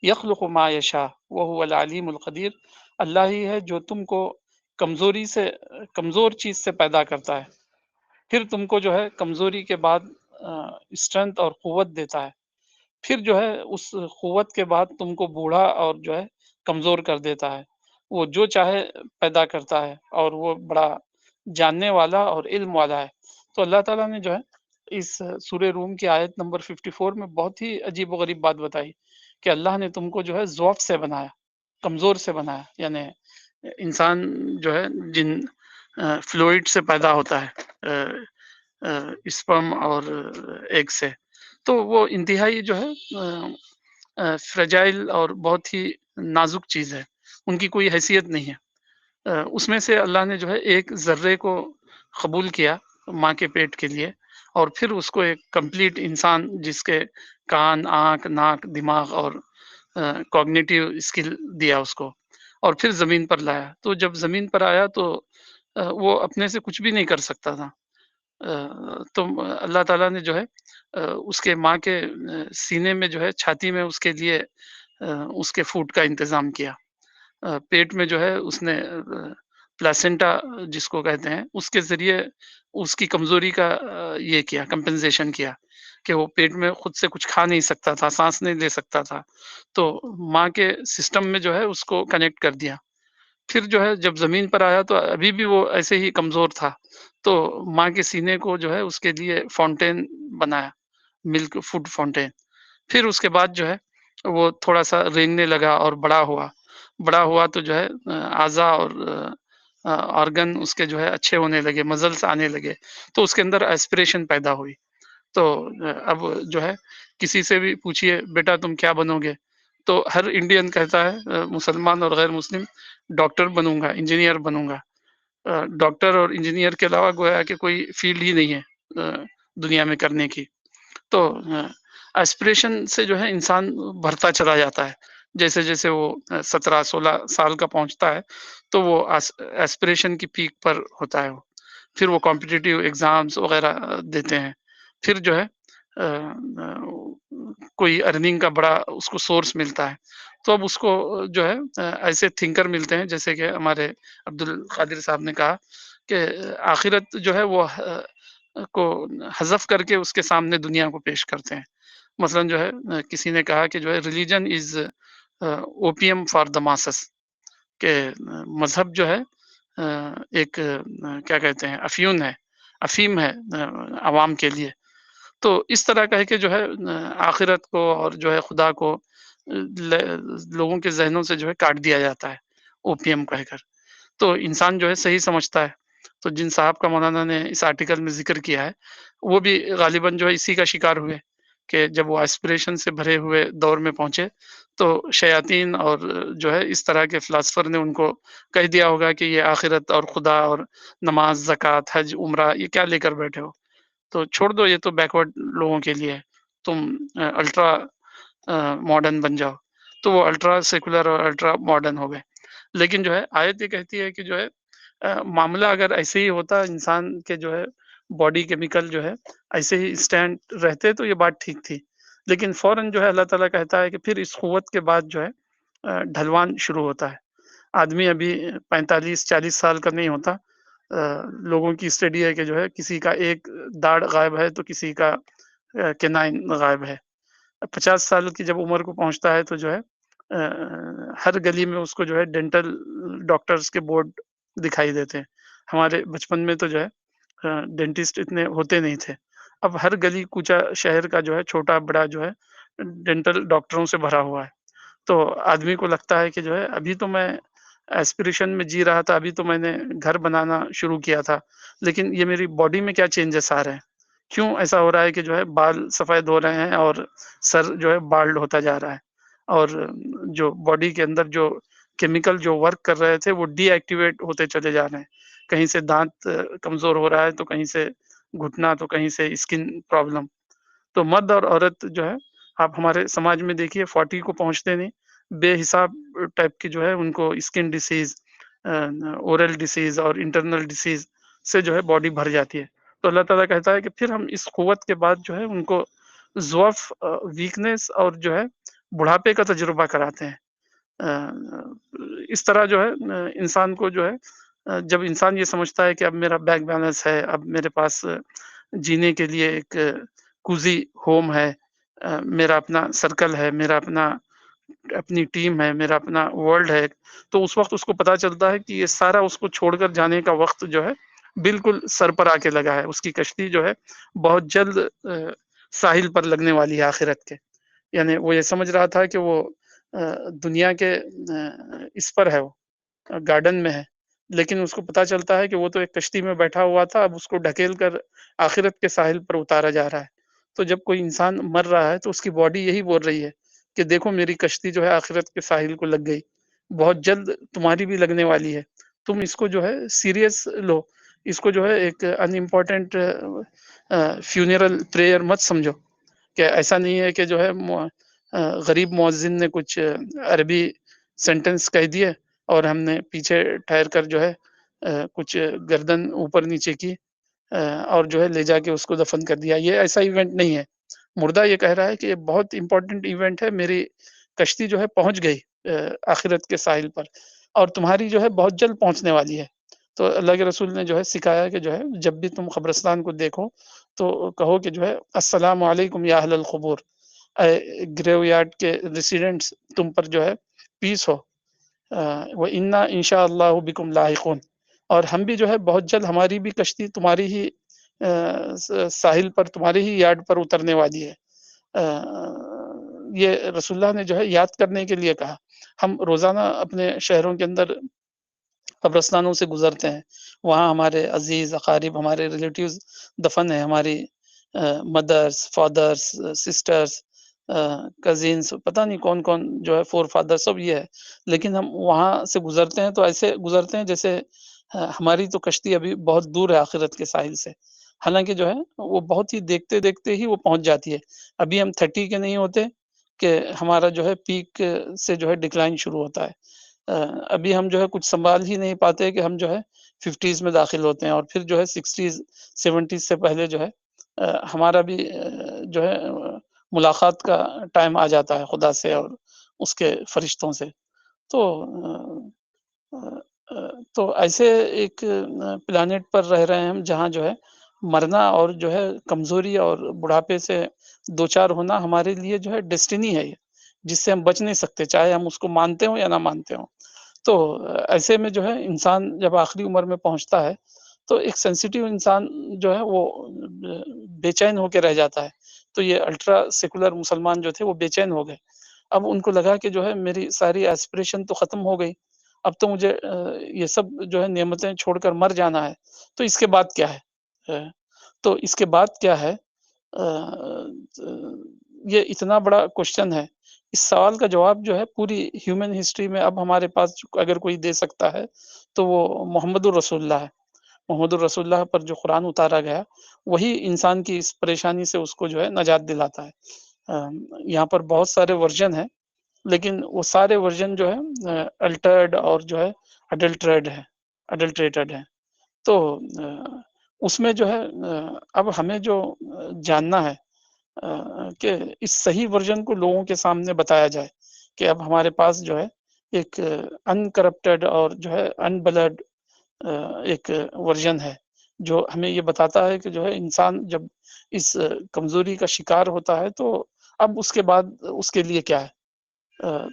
یخلق ما یشاء وهو العلیم القدیر. اللہ ہی ہے جو تم کو کمزوری سے، کمزور چیز سے پیدا کرتا ہے، پھر تم کو جو ہے کمزوری کے بعد اسٹرینتھ اور قوت دیتا ہے، پھر جو ہے اس قوت کے بعد تم کو بوڑھا اور جو ہے کمزور کر دیتا ہے. وہ جو چاہے پیدا کرتا ہے اور وہ بڑا جاننے والا اور علم والا ہے. تو اللہ تعالیٰ نے جو ہے اس سورہ روم کی آیت نمبر 54 میں بہت ہی عجیب و غریب بات بتائی کہ اللہ نے تم کو جو ہے ضعف سے بنایا، کمزور سے بنایا. یعنی انسان جو ہے جن فلوئڈ سے پیدا ہوتا ہے، اسپرم اور ایگ سے، تو وہ انتہائی جو ہے فریجائل اور بہت ہی نازک چیز ہے، ان کی کوئی حیثیت نہیں ہے. اس میں سے اللہ نے جو ہے ایک ذرے کو قبول کیا ماں کے پیٹ کے لیے، اور پھر اس کو ایک کمپلیٹ انسان جس کے کان، آنکھ، ناک، دماغ اور کوگنیٹیو اسکل دیا اس کو، اور پھر زمین پر لایا. تو جب زمین پر آیا تو وہ اپنے سے کچھ بھی نہیں کر سکتا تھا. تو اللہ تعالیٰ نے جو ہے اس کے ماں کے سینے میں جو ہے چھاتی میں اس کے لیے اس کے فوڈ کا انتظام کیا. پیٹ میں جو ہے اس نے پلاسنٹا جس کو کہتے ہیں اس کے ذریعے اس کی کمزوری کا یہ کیا، کمپنسیشن کیا کہ وہ پیٹ میں خود سے کچھ کھا نہیں سکتا تھا، سانس نہیں لے سکتا تھا. تو ماں کے سسٹم میں جو ہے اس کو کنیکٹ کر دیا. پھر جو ہے جب زمین پر آیا تو ابھی بھی وہ ایسے ہی کمزور تھا. تو ماں کے سینے کو جو ہے اس کے لیے فاؤنٹین بنایا، ملک فوڈ فاؤنٹین. پھر اس کے بعد جو ہے وہ تھوڑا سا رینگنے لگا اور بڑا ہوا. بڑا ہوا تو جو ہے اعضا اور آرگن اس کے جو ہے اچھے ہونے لگے، مزلس آنے لگے، تو اس کے اندر ایسپریشن پیدا ہوئی. تو اب جو ہے کسی سے بھی پوچھئے بیٹا تم کیا بنو گے، تو ہر انڈین کہتا ہے، مسلمان اور غیر مسلم، ڈاکٹر بنوں گا، انجینئر بنوں گا. ڈاکٹر اور انجینئر کے علاوہ گویا کہ کوئی فیلڈ ہی نہیں ہے دنیا میں کرنے کی. تو ایسپریشن سے جو ہے انسان بڑھتا چلا جاتا ہے. جیسے جیسے وہ 17-16 سال کا پہنچتا ہے تو وہ ایسپریشن کی پیک پر ہوتا ہے. وہ پھر وہ کمپٹیٹیو ایگزامس وغیرہ دیتے ہیں. پھر جو ہے کوئی ارننگ کا بڑا اس کو سورس ملتا ہے. تو اب اس کو جو ہے ایسے تھنکر ملتے ہیں جیسے کہ ہمارے عبد القادر صاحب نے کہا کہ آخرت جو ہے وہ کو حذف کر کے اس کے سامنے دنیا کو پیش کرتے ہیں. مثلا جو ہے کسی نے کہا کہ جو ہے religion is opium for the masses, کہ مذہب جو ہے ایک کیا کہتے ہیں، افیون ہے، افیم ہے عوام کے لیے. تو اس طرح کہہ کے جو ہے آخرت کو اور جو ہے خدا کو لوگوں کے ذہنوں سے جو ہے کاٹ دیا جاتا ہے اوپیم کہہ کر. تو انسان جو ہے صحیح سمجھتا ہے. تو جن صاحب کا مولانا نے اس آرٹیکل میں ذکر کیا ہے وہ بھی غالباً جو ہے اسی کا شکار ہوئے کہ جب وہ ایسپریشن سے بھرے ہوئے دور میں پہنچے تو شیاطین اور جو ہے اس طرح کے فلاسفر نے ان کو کہہ دیا ہوگا کہ یہ آخرت اور خدا اور نماز، زکوٰۃ، حج، عمرہ یہ کیا لے کر بیٹھے ہو، تو چھوڑ دو، یہ تو بیکورڈ لوگوں کے لیے ہے، تم الٹرا ماڈرن بن جاؤ. تو وہ الٹرا سیکولر اور الٹرا ماڈرن ہو گئے. لیکن جو ہے آیت یہ کہتی ہے کہ جو ہے معاملہ اگر ایسے ہی ہوتا، انسان کے جو ہے باڈی کیمیکل جو ہے ایسے ہی اسٹینڈ رہتے تو یہ بات ٹھیک تھی. لیکن فوراً جو ہے اللہ تعالیٰ کہتا ہے کہ پھر اس قوت کے بعد جو ہے ڈھلوان شروع ہوتا ہے. آدمی ابھی 45-40 سال کا نہیں ہوتا. لوگوں کی اسٹڈی ہے کہ جو ہے کسی کا ایک داڑھ غائب ہے تو کسی کا کینائن غائب ہے. 50 سال کی جب عمر کو پہنچتا ہے تو جو ہے ہر گلی میں اس کو جو ہے ڈینٹل ڈاکٹرز کے بورڈ دکھائی دیتے ہیں. ہمارے بچپن میں تو جو ہے ڈینٹسٹ اتنے ہوتے نہیں تھے. اب ہر گلی کوچا شہر کا جو ہے چھوٹا بڑا جو ہے ڈینٹل ڈاکٹروں سے بھرا ہوا ہے. تو آدمی کو لگتا ہے کہ جو ہے ابھی تو میں ایسپریشن میں جی رہا تھا، ابھی تو میں نے گھر بنانا شروع کیا تھا، لیکن یہ میری باڈی میں کیا چینجز آ رہے ہیں، کیوں ایسا ہو رہا ہے کہ جو ہے بال سفید ہو رہے ہیں اور سر جو ہے بالڈ ہوتا جا رہا ہے، اور جو باڈی کے اندر جو کیمیکل جو ورک کر رہے تھے وہ ڈی ایکٹیویٹ ہوتے چلے جا رہے ہیں. کہیں سے دانت کمزور ہو رہا ہے تو کہیں سے گھٹنا تو کہیں سے اسکن پرابلم. تو مرد اور عورت جو ہے آپ ہمارے سماج میں دیکھیے 40 کو پہنچتے نہیں بے حساب ٹائپ کی جو ہے ان کو اسکن ڈیسیز، اورل ڈیسیز اور انٹرنل ڈیسیز سے جو ہے باڈی بھر جاتی ہے. تو اللہ تعالیٰ کہتا ہے کہ پھر ہم اس قوت کے بعد جو ہے ان کو ضعف، ویکنیس اور جو ہے بڑھاپے کا تجربہ کراتے ہیں. اس طرح جو ہے انسان کو جو ہے جب انسان یہ سمجھتا ہے کہ اب میرا بینک بیلنس ہے، اب میرے پاس جینے کے لیے ایک کوزی ہوم ہے، میرا اپنا سرکل ہے، میرا اپنی ٹیم ہے، میرا اپنا ورلڈ ہے، تو اس وقت اس کو پتا چلتا ہے کہ یہ سارا اس کو چھوڑ کر جانے کا وقت جو ہے بالکل سر پر آ کے لگا ہے. اس کی کشتی جو ہے بہت جلد ساحل پر لگنے والی ہے آخرت کے. یعنی وہ یہ سمجھ رہا تھا کہ وہ دنیا کے اس پر ہے، وہ گارڈن میں ہے، لیکن اس کو پتا چلتا ہے کہ وہ تو ایک کشتی میں بیٹھا ہوا تھا، اب اس کو ڈھکیل کر آخرت کے ساحل پر اتارا جا رہا ہے. تو جب کوئی انسان مر رہا ہے تو اس کی باڈی یہی بول رہی ہے کہ دیکھو میری کشتی جو ہے آخرت کے ساحل کو لگ گئی، بہت جلد تمہاری بھی لگنے والی ہے، تم اس کو جو ہے سیریس لو، اس کو جو ہے ایک ان امپورٹنٹ فیونرل پریئر مت سمجھو. کہ ایسا نہیں ہے کہ جو ہے غریب مؤذن نے کچھ عربی سینٹنس کہہ دیے اور ہم نے پیچھے ٹھہر کر جو ہے کچھ گردن اوپر نیچے کی اور جو ہے لے جا کے اس کو دفن کر دیا. یہ ایسا ایونٹ نہیں ہے. مردہ یہ کہہ رہا ہے کہ یہ بہت امپورٹنٹ ایونٹ ہے، میری کشتی جو ہے پہنچ گئی آخرت کے ساحل پر، اور تمہاری جو ہے بہت جلد پہنچنے والی ہے. تو اللہ کے رسول نے جو ہے سکھایا کہ جو ہے جب بھی تم قبرستان کو دیکھو تو کہو کہ جو ہے السلام علیکم یا اہل القبور، گریو یارڈ کے ریسیڈنٹس، تم پر جو ہے پیس ہو، وَإِنَّا إِنشَاءَ اللَّهُ بِكُمْ لاحقون. اور ہم بھی جو ہے بہت جلد ہماری بھی کشتی تمہاری ہی ساحل پر، تمہاری ہی یارڈ پر اترنے والی ہے. یہ رسول اللہ نے جو ہے یاد کرنے کے لیے کہا. ہم روزانہ اپنے شہروں کے اندر قبرستانوں سے گزرتے ہیں، وہاں ہمارے عزیز اقارب، ہمارے ریلیٹیوز دفن ہیں، ہماری مدرس، فادرس، سسٹرس، کزنس، پتہ نہیں کون کون جو ہے فور فادر سب یہ ہے. لیکن ہم وہاں سے گزرتے ہیں تو ایسے گزرتے ہیں جیسے ہماری تو کشتی ابھی بہت دور ہے آخرت کے ساحل سے، حالانکہ جو ہے وہ بہت ہی دیکھتے دیکھتے ہی وہ پہنچ جاتی ہے. ابھی ہم 30 کے نہیں ہوتے کہ ہمارا جو ہے پیک سے جو ہے ڈکلائن شروع ہوتا ہے. ابھی ہم جو ہے کچھ سنبھال ہی نہیں پاتے کہ ہم جو ہے 50s میں داخل ہوتے ہیں، اور پھر جو ہے 60s 70s سے پہلے جو ہے ہمارا بھی جو ہے ملاقات کا ٹائم آ جاتا ہے خدا سے اور اس کے فرشتوں سے. تو ایسے ایک پلانٹ پر رہ رہے ہیں ہم جہاں جو ہے مرنا اور جو ہے کمزوری اور بڑھاپے سے دوچار ہونا ہمارے لیے جو ہے ڈیسٹینی ہے، جس سے ہم بچ نہیں سکتے، چاہے ہم اس کو مانتے ہوں یا نہ مانتے ہوں. تو ایسے میں جو ہے انسان جب آخری عمر میں پہنچتا ہے تو ایک سینسیٹیو انسان جو ہے وہ بے چین ہو کے رہ جاتا ہے. تو یہ الٹرا سیکولر مسلمان جو تھے وہ بے چین ہو گئے. اب ان کو لگا کہ جو ہے میری ساری ایسپریشن تو ختم ہو گئی، اب تو مجھے یہ سب جو ہے نعمتیں چھوڑ کر مر جانا ہے، تو اس کے بعد کیا ہے؟ تو اس کے بعد کیا ہے؟ یہ اتنا بڑا کوشچن ہے، اس سوال کا جواب جو ہے پوری ہیومن ہسٹری میں اب ہمارے پاس اگر کوئی دے سکتا ہے تو وہ محمد الرسول اللہ ہے۔ محمد الرسول اللہ پر جو قرآن اتارا گیا وہی انسان کی اس پریشانی سے اس کو جو ہے نجات دلاتا ہے۔ یہاں پر بہت سارے ورژن ہیں، لیکن وہ سارے ورژن جو ہے الٹرڈ اور جو ہے اڈلٹریٹڈ ہے۔ تو اس میں جو ہے اب ہمیں جو جاننا ہے کہ اس صحیح ورژن کو لوگوں کے سامنے بتایا جائے کہ اب ہمارے پاس جو ہے ایک انکرپٹڈ اور جو ہے انبلڈ ایک ورژن ہے جو ہمیں یہ بتاتا ہے کہ جو ہے انسان جب اس کمزوری کا شکار ہوتا ہے تو اب اس کے بعد اس کے لیے کیا ہے۔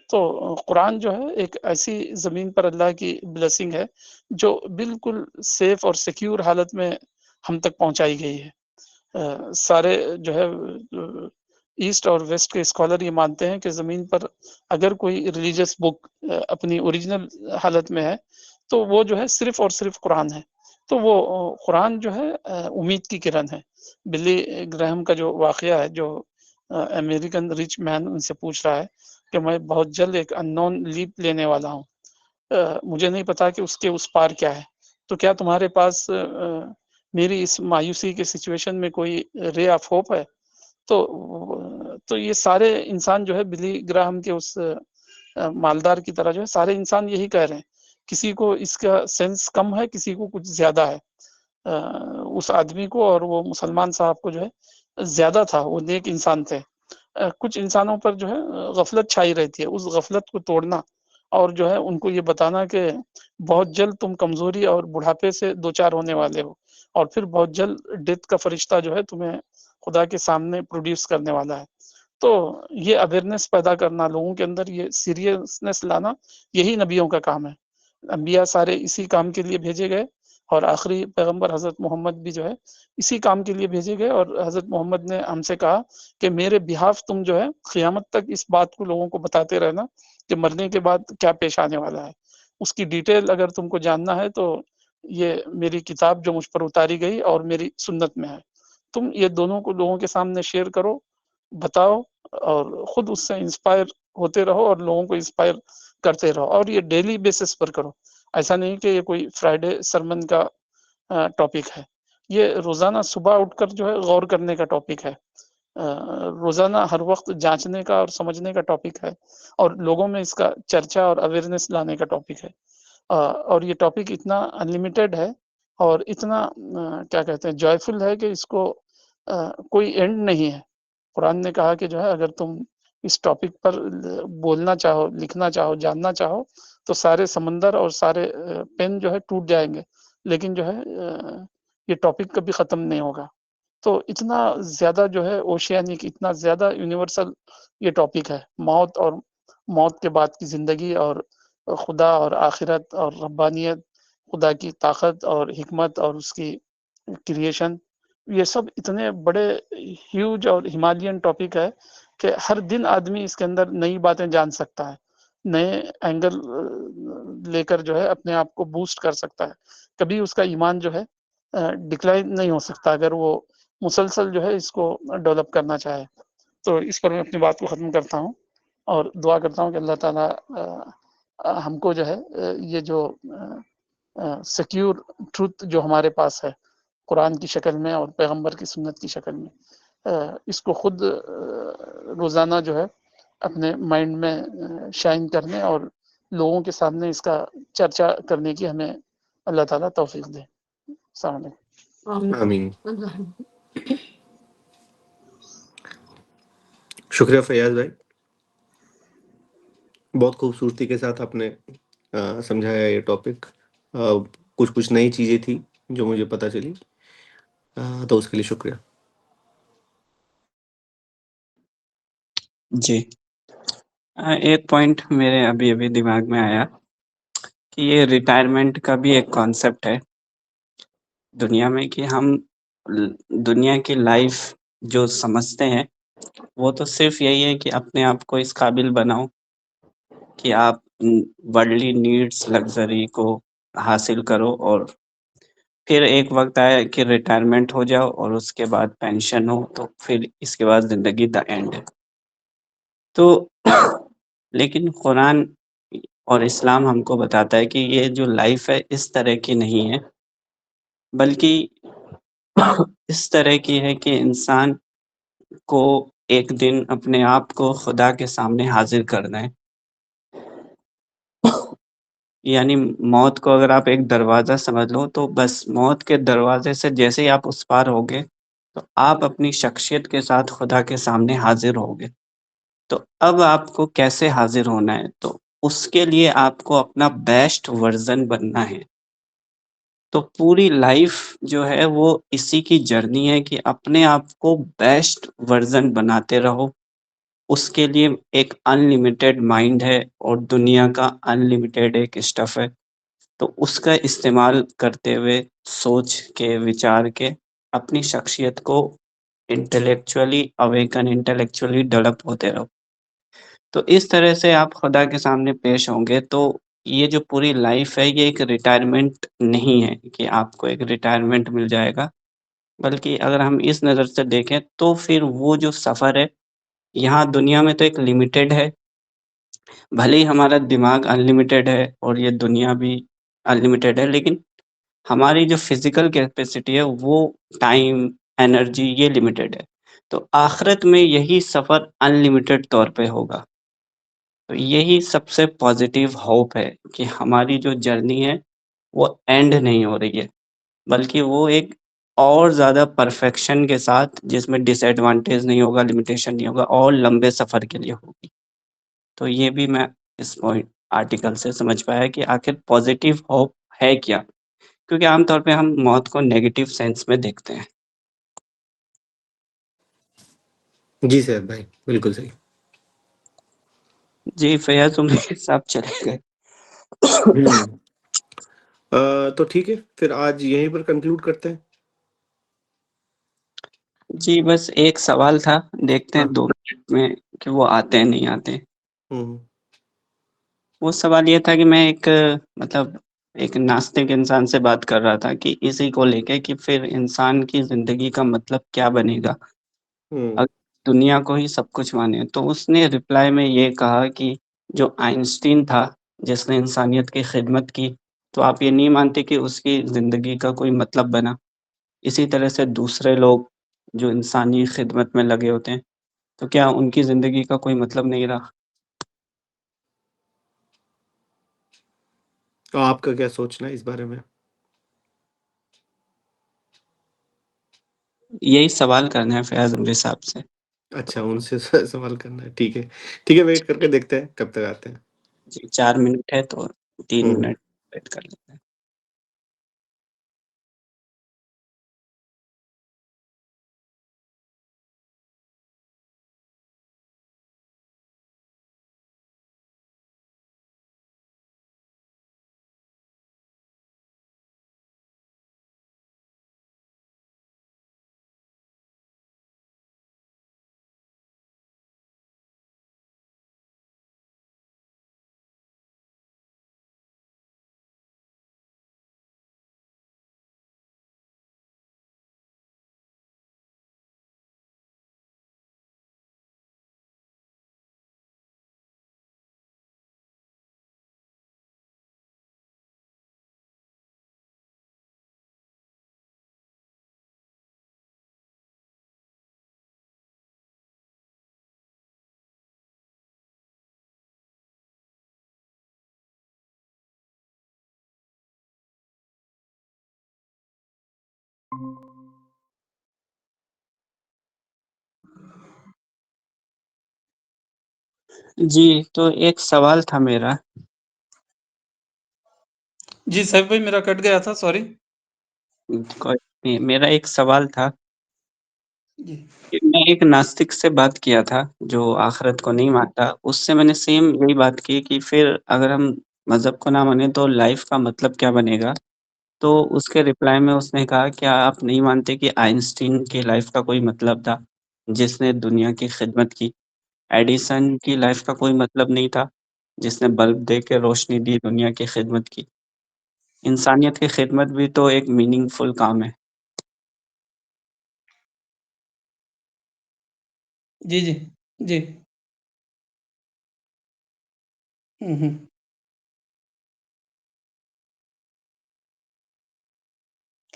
تو قرآن جو ہے ایک ایسی زمین پر اللہ کی بلیسنگ ہے جو بالکل سیف اور سیکیور حالت میں ہم تک پہنچائی گئی ہے۔ سارے جو ہے ایسٹ اور ویسٹ کے اسکالر یہ مانتے ہیں کہ زمین پر اگر کوئی ریلیجس بک اپنی اوریجنل حالت میں ہے تو وہ جو ہے صرف اور صرف قرآن ہے۔ تو وہ قرآن جو ہے امید کی کرن ہے۔ بلی گرہم کا جو واقعہ ہے، جو امریکن ریچ مین ان سے پوچھ رہا ہے کہ میں بہت جلد ایک ان نون لیپ لینے والا ہوں، مجھے نہیں پتا کہ اس کے اس پار کیا ہے، تو کیا تمہارے پاس میری اس مایوسی کے سچویشن میں کوئی رے آف ہوپ ہے؟ تو یہ سارے انسان جو ہے بلی گراہم کے اس مالدار کی طرح جو ہے سارے انسان یہی کہہ رہے ہیں، کسی کو اس کا سینس کم ہے، کسی کو کچھ زیادہ ہے۔ اس آدمی کو اور وہ مسلمان صاحب کو جو ہے زیادہ تھا، وہ نیک انسان تھے۔ کچھ انسانوں پر جو ہے غفلت چھائی رہتی ہے، اس غفلت کو توڑنا اور جو ہے ان کو یہ بتانا کہ بہت جلد تم کمزوری اور بڑھاپے سے دوچار ہونے والے ہو، اور پھر بہت جلد ڈیتھ کا فرشتہ جو ہے تمہیں خدا کے سامنے پروڈیوس کرنے والا ہے۔ تو یہ اویئرنیس پیدا کرنا، لوگوں کے اندر یہ سیریسنس لانا، یہی نبیوں کا کام ہے۔ انبیاء سارے اسی کام کے لیے بھیجے گئے، اور آخری پیغمبر حضرت محمد بھی جو ہے اسی کام کے لیے بھیجے گئے، اور حضرت محمد نے ہم سے کہا کہ میرے بہاف تم جو ہے قیامت تک اس بات کو لوگوں کو بتاتے رہنا کہ مرنے کے بعد کیا پیش آنے والا ہے۔ اس کی ڈیٹیل اگر تم کو جاننا ہے تو یہ میری کتاب جو مجھ پر اتاری گئی اور میری سنت میں ہے، تم یہ دونوں کو لوگوں کے سامنے شیئر کرو، بتاؤ، اور خود اس سے انسپائر ہوتے رہو اور لوگوں کو انسپائر کرتے رہو، اور یہ ڈیلی بیسس پر کرو۔ ایسا نہیں کہ یہ کوئی فرائیڈے سرمن کا ٹاپک ہے، یہ روزانہ صبح اٹھ کر جو ہے غور کرنے کا ٹاپک ہے، روزانہ ہر وقت جانچنے کا اور سمجھنے کا ٹاپک ہے، اور لوگوں میں اس کا چرچا اور اویئرنیس لانے کا ٹاپک ہے۔ اور یہ ٹاپک اتنا انلیمیٹڈ ہے اور اتنا کیا کہتے ہیں جوائفل ہے کہ اس کو کوئی اینڈ نہیں ہے۔ قرآن نے کہا کہ جو ہے اگر تم اس ٹاپک پر بولنا چاہو، لکھنا چاہو، جاننا چاہو تو سارے سمندر اور سارے پین جو ہے ٹوٹ جائیں گے، لیکن جو ہے یہ ٹاپک کبھی ختم نہیں ہوگا۔ تو اتنا زیادہ جو ہے اوشیانک، اتنا زیادہ یونیورسل یہ ٹاپک ہے، موت اور موت کے بعد کی زندگی، اور خدا اور آخرت اور ربانیت، خدا کی طاقت اور حکمت اور اس کی کریشن، یہ سب اتنے بڑے ہیوج اور ہمالین ٹاپک ہے کہ ہر دن آدمی اس کے اندر نئی باتیں جان سکتا ہے، نئے اینگل لے کر جو ہے اپنے آپ کو بوسٹ کر سکتا ہے۔ کبھی اس کا ایمان جو ہے ڈکلائن نہیں ہو سکتا اگر وہ مسلسل جو ہے اس کو ڈیولپ کرنا چاہے۔ تو اس پر میں اپنی بات کو ختم کرتا ہوں اور دعا کرتا ہوں کہ اللہ تعالیٰ ہم کو جو ہے یہ جو سیکیور ٹروتھ جو ہمارے پاس ہے قرآن کی شکل میں اور پیغمبر کی سنت کی شکل میں، اس کو خود روزانہ جو ہے اپنے مائنڈ میں شائن کرنے اور لوگوں کے سامنے اس کا چرچا کرنے کی ہمیں اللہ تعالیٰ توفیق دے۔ السلام علیکم۔ آمین۔ شکریہ فیاض بھائی، بہت خوبصورتی کے ساتھ آپ نے سمجھایا یہ ٹاپک۔ کچھ نئی چیزیں تھی جو مجھے پتہ چلی، تو اس کے لیے شکریہ۔ جی، ایک پوائنٹ میرے ابھی دماغ میں آیا کہ یہ ریٹائرمنٹ کا بھی ایک کانسیپٹ ہے دنیا میں، کہ ہم دنیا کی لائف جو سمجھتے ہیں وہ تو صرف یہی ہے کہ اپنے آپ کو اس قابل بناؤ کہ آپ ورلڈلی نیڈس لگژری کو حاصل کرو، اور پھر ایک وقت آیا کہ ریٹائرمنٹ ہو جاؤ اور اس کے بعد پینشن ہو، تو پھر اس کے بعد زندگی دا اینڈ ہے۔ تو لیکن قرآن اور اسلام ہم کو بتاتا ہے کہ یہ جو لائف ہے اس طرح کی نہیں ہے، بلکہ اس طرح کی ہے کہ انسان کو ایک دن اپنے آپ کو خدا کے سامنے حاضر کرنا ہے۔ یعنی موت کو اگر آپ ایک دروازہ سمجھ لو، تو بس موت کے دروازے سے جیسے ہی آپ اس پار ہوگے تو آپ اپنی شخصیت کے ساتھ خدا کے سامنے حاضر ہوگے۔ تو اب آپ کو کیسے حاضر ہونا ہے؟ تو اس کے لیے آپ کو اپنا بیسٹ ورژن بننا ہے۔ تو پوری لائف جو ہے وہ اسی کی جرنی ہے کہ اپنے آپ کو بیسٹ ورژن بناتے رہو۔ اس کے لیے ایک ان لمیٹیڈ مائنڈ ہے اور دنیا کا ان لمیٹیڈ ایک اسٹف ہے، تو اس کا استعمال کرتے ہوئے سوچ کے وچار کے اپنی شخصیت کو انٹلیکچولی اویکن، انٹلیکچولی ڈیولپ ہوتے رہو۔ تو اس طرح سے آپ خدا کے سامنے پیش ہوں گے۔ تو یہ جو پوری لائف ہے یہ ایک ریٹائرمنٹ نہیں ہے کہ آپ کو ایک ریٹائرمنٹ مل جائے گا، بلکہ اگر ہم اس نظر سے دیکھیں تو پھر وہ جو سفر ہے یہاں دنیا میں تو ایک لمیٹیڈ ہے، بھلے ہی ہمارا دماغ ان لمیٹیڈ ہے اور یہ دنیا بھی ان لمیٹیڈ ہے، لیکن ہماری جو فزیکل کیپیسٹی ہے وہ ٹائم، انرجی یہ لمیٹیڈ ہے۔ تو آخرت میں یہی سفر ان لمیٹیڈ طور پہ ہوگا۔ تو یہی سب سے پازیٹیو ہوپ ہے کہ ہماری جو جرنی ہے وہ اینڈ نہیں ہو رہی ہے، بلکہ وہ ایک اور زیادہ پرفیکشن کے ساتھ، جس میں ڈس ایڈوانٹیج نہیں ہوگا، لمیٹیشن نہیں ہوگا، اور لمبے سفر کے لیے ہوگی۔ تو یہ بھی میں اس پوائنٹ آرٹیکل سے سمجھ پایا کہ آخر پازیٹیو ہوپ ہے کیا، کیونکہ عام طور پہ ہم موت کو نیگیٹو سینس میں دیکھتے ہیں۔ جی سید بھائی، بالکل صحیح۔ جی فیاض، عمر کے ساتھ چلے گئے۔ تو ٹھیک ہے، پھر آج یہیں پر کنکلوڈ کرتے ہیں۔ جی بس ایک سوال تھا، دیکھتے ہیں ہاں 2 منٹ میں کہ وہ آتے ہیں نہیں آتے۔ ہوں وہ سوال یہ تھا کہ میں ایک ناستک انسان سے بات کر رہا تھا کہ اسی کو لے کے کہ پھر انسان کی زندگی کا مطلب کیا بنے گا ہوں اگر دنیا کو ہی سب کچھ مانے۔ تو اس نے رپلائی میں یہ کہا کہ جو آئنسٹین تھا جس نے انسانیت کی خدمت کی، تو آپ یہ نہیں مانتے کہ اس کی زندگی کا کوئی مطلب بنا؟ اسی طرح سے دوسرے لوگ جو انسانی خدمت میں لگے ہوتے ہیں، تو کیا ان کی زندگی کا کوئی مطلب نہیں رہا؟ تو آپ کا کیا سوچنا ہے اس بارے میں؟ یہی سوال کرنا ہے فیاض امری صاحب سے۔ اچھا، ان سے سوال کرنا ہے، ٹھیک ہے ٹھیک ہے، ویٹ کر کے دیکھتے ہیں کب تک آتے ہیں۔ جی 4 منٹ ہے تو 3 منٹ ویٹ کر لیتے ہیں۔ جی تو ایک سوال تھا میرا۔ جی سیف بھائی، میرا کٹ گیا تھا، سوری۔ میرا ایک سوال تھا جی کہ میں ایک ناستک سے بات کیا تھا جو آخرت کو نہیں مانتا، اس سے میں نے سیم یہی بات کی کہ پھر اگر ہم مذہب کو نہ مانیں تو لائف کا مطلب کیا بنے گا؟ تو اس کے رپلائی میں اس نے کہا کیا آپ نہیں مانتے کہ آئنسٹین کی لائف کا کوئی مطلب تھا؟ جس نے دنیا کی خدمت کی۔ ایڈیسن کی لائف کا کوئی مطلب نہیں تھا، جس نے بلب دے کے روشنی دی، دنیا کی خدمت کی۔ انسانیت کی خدمت بھی تو ایک میننگ فل کام ہے۔ جی جی جی ہوں۔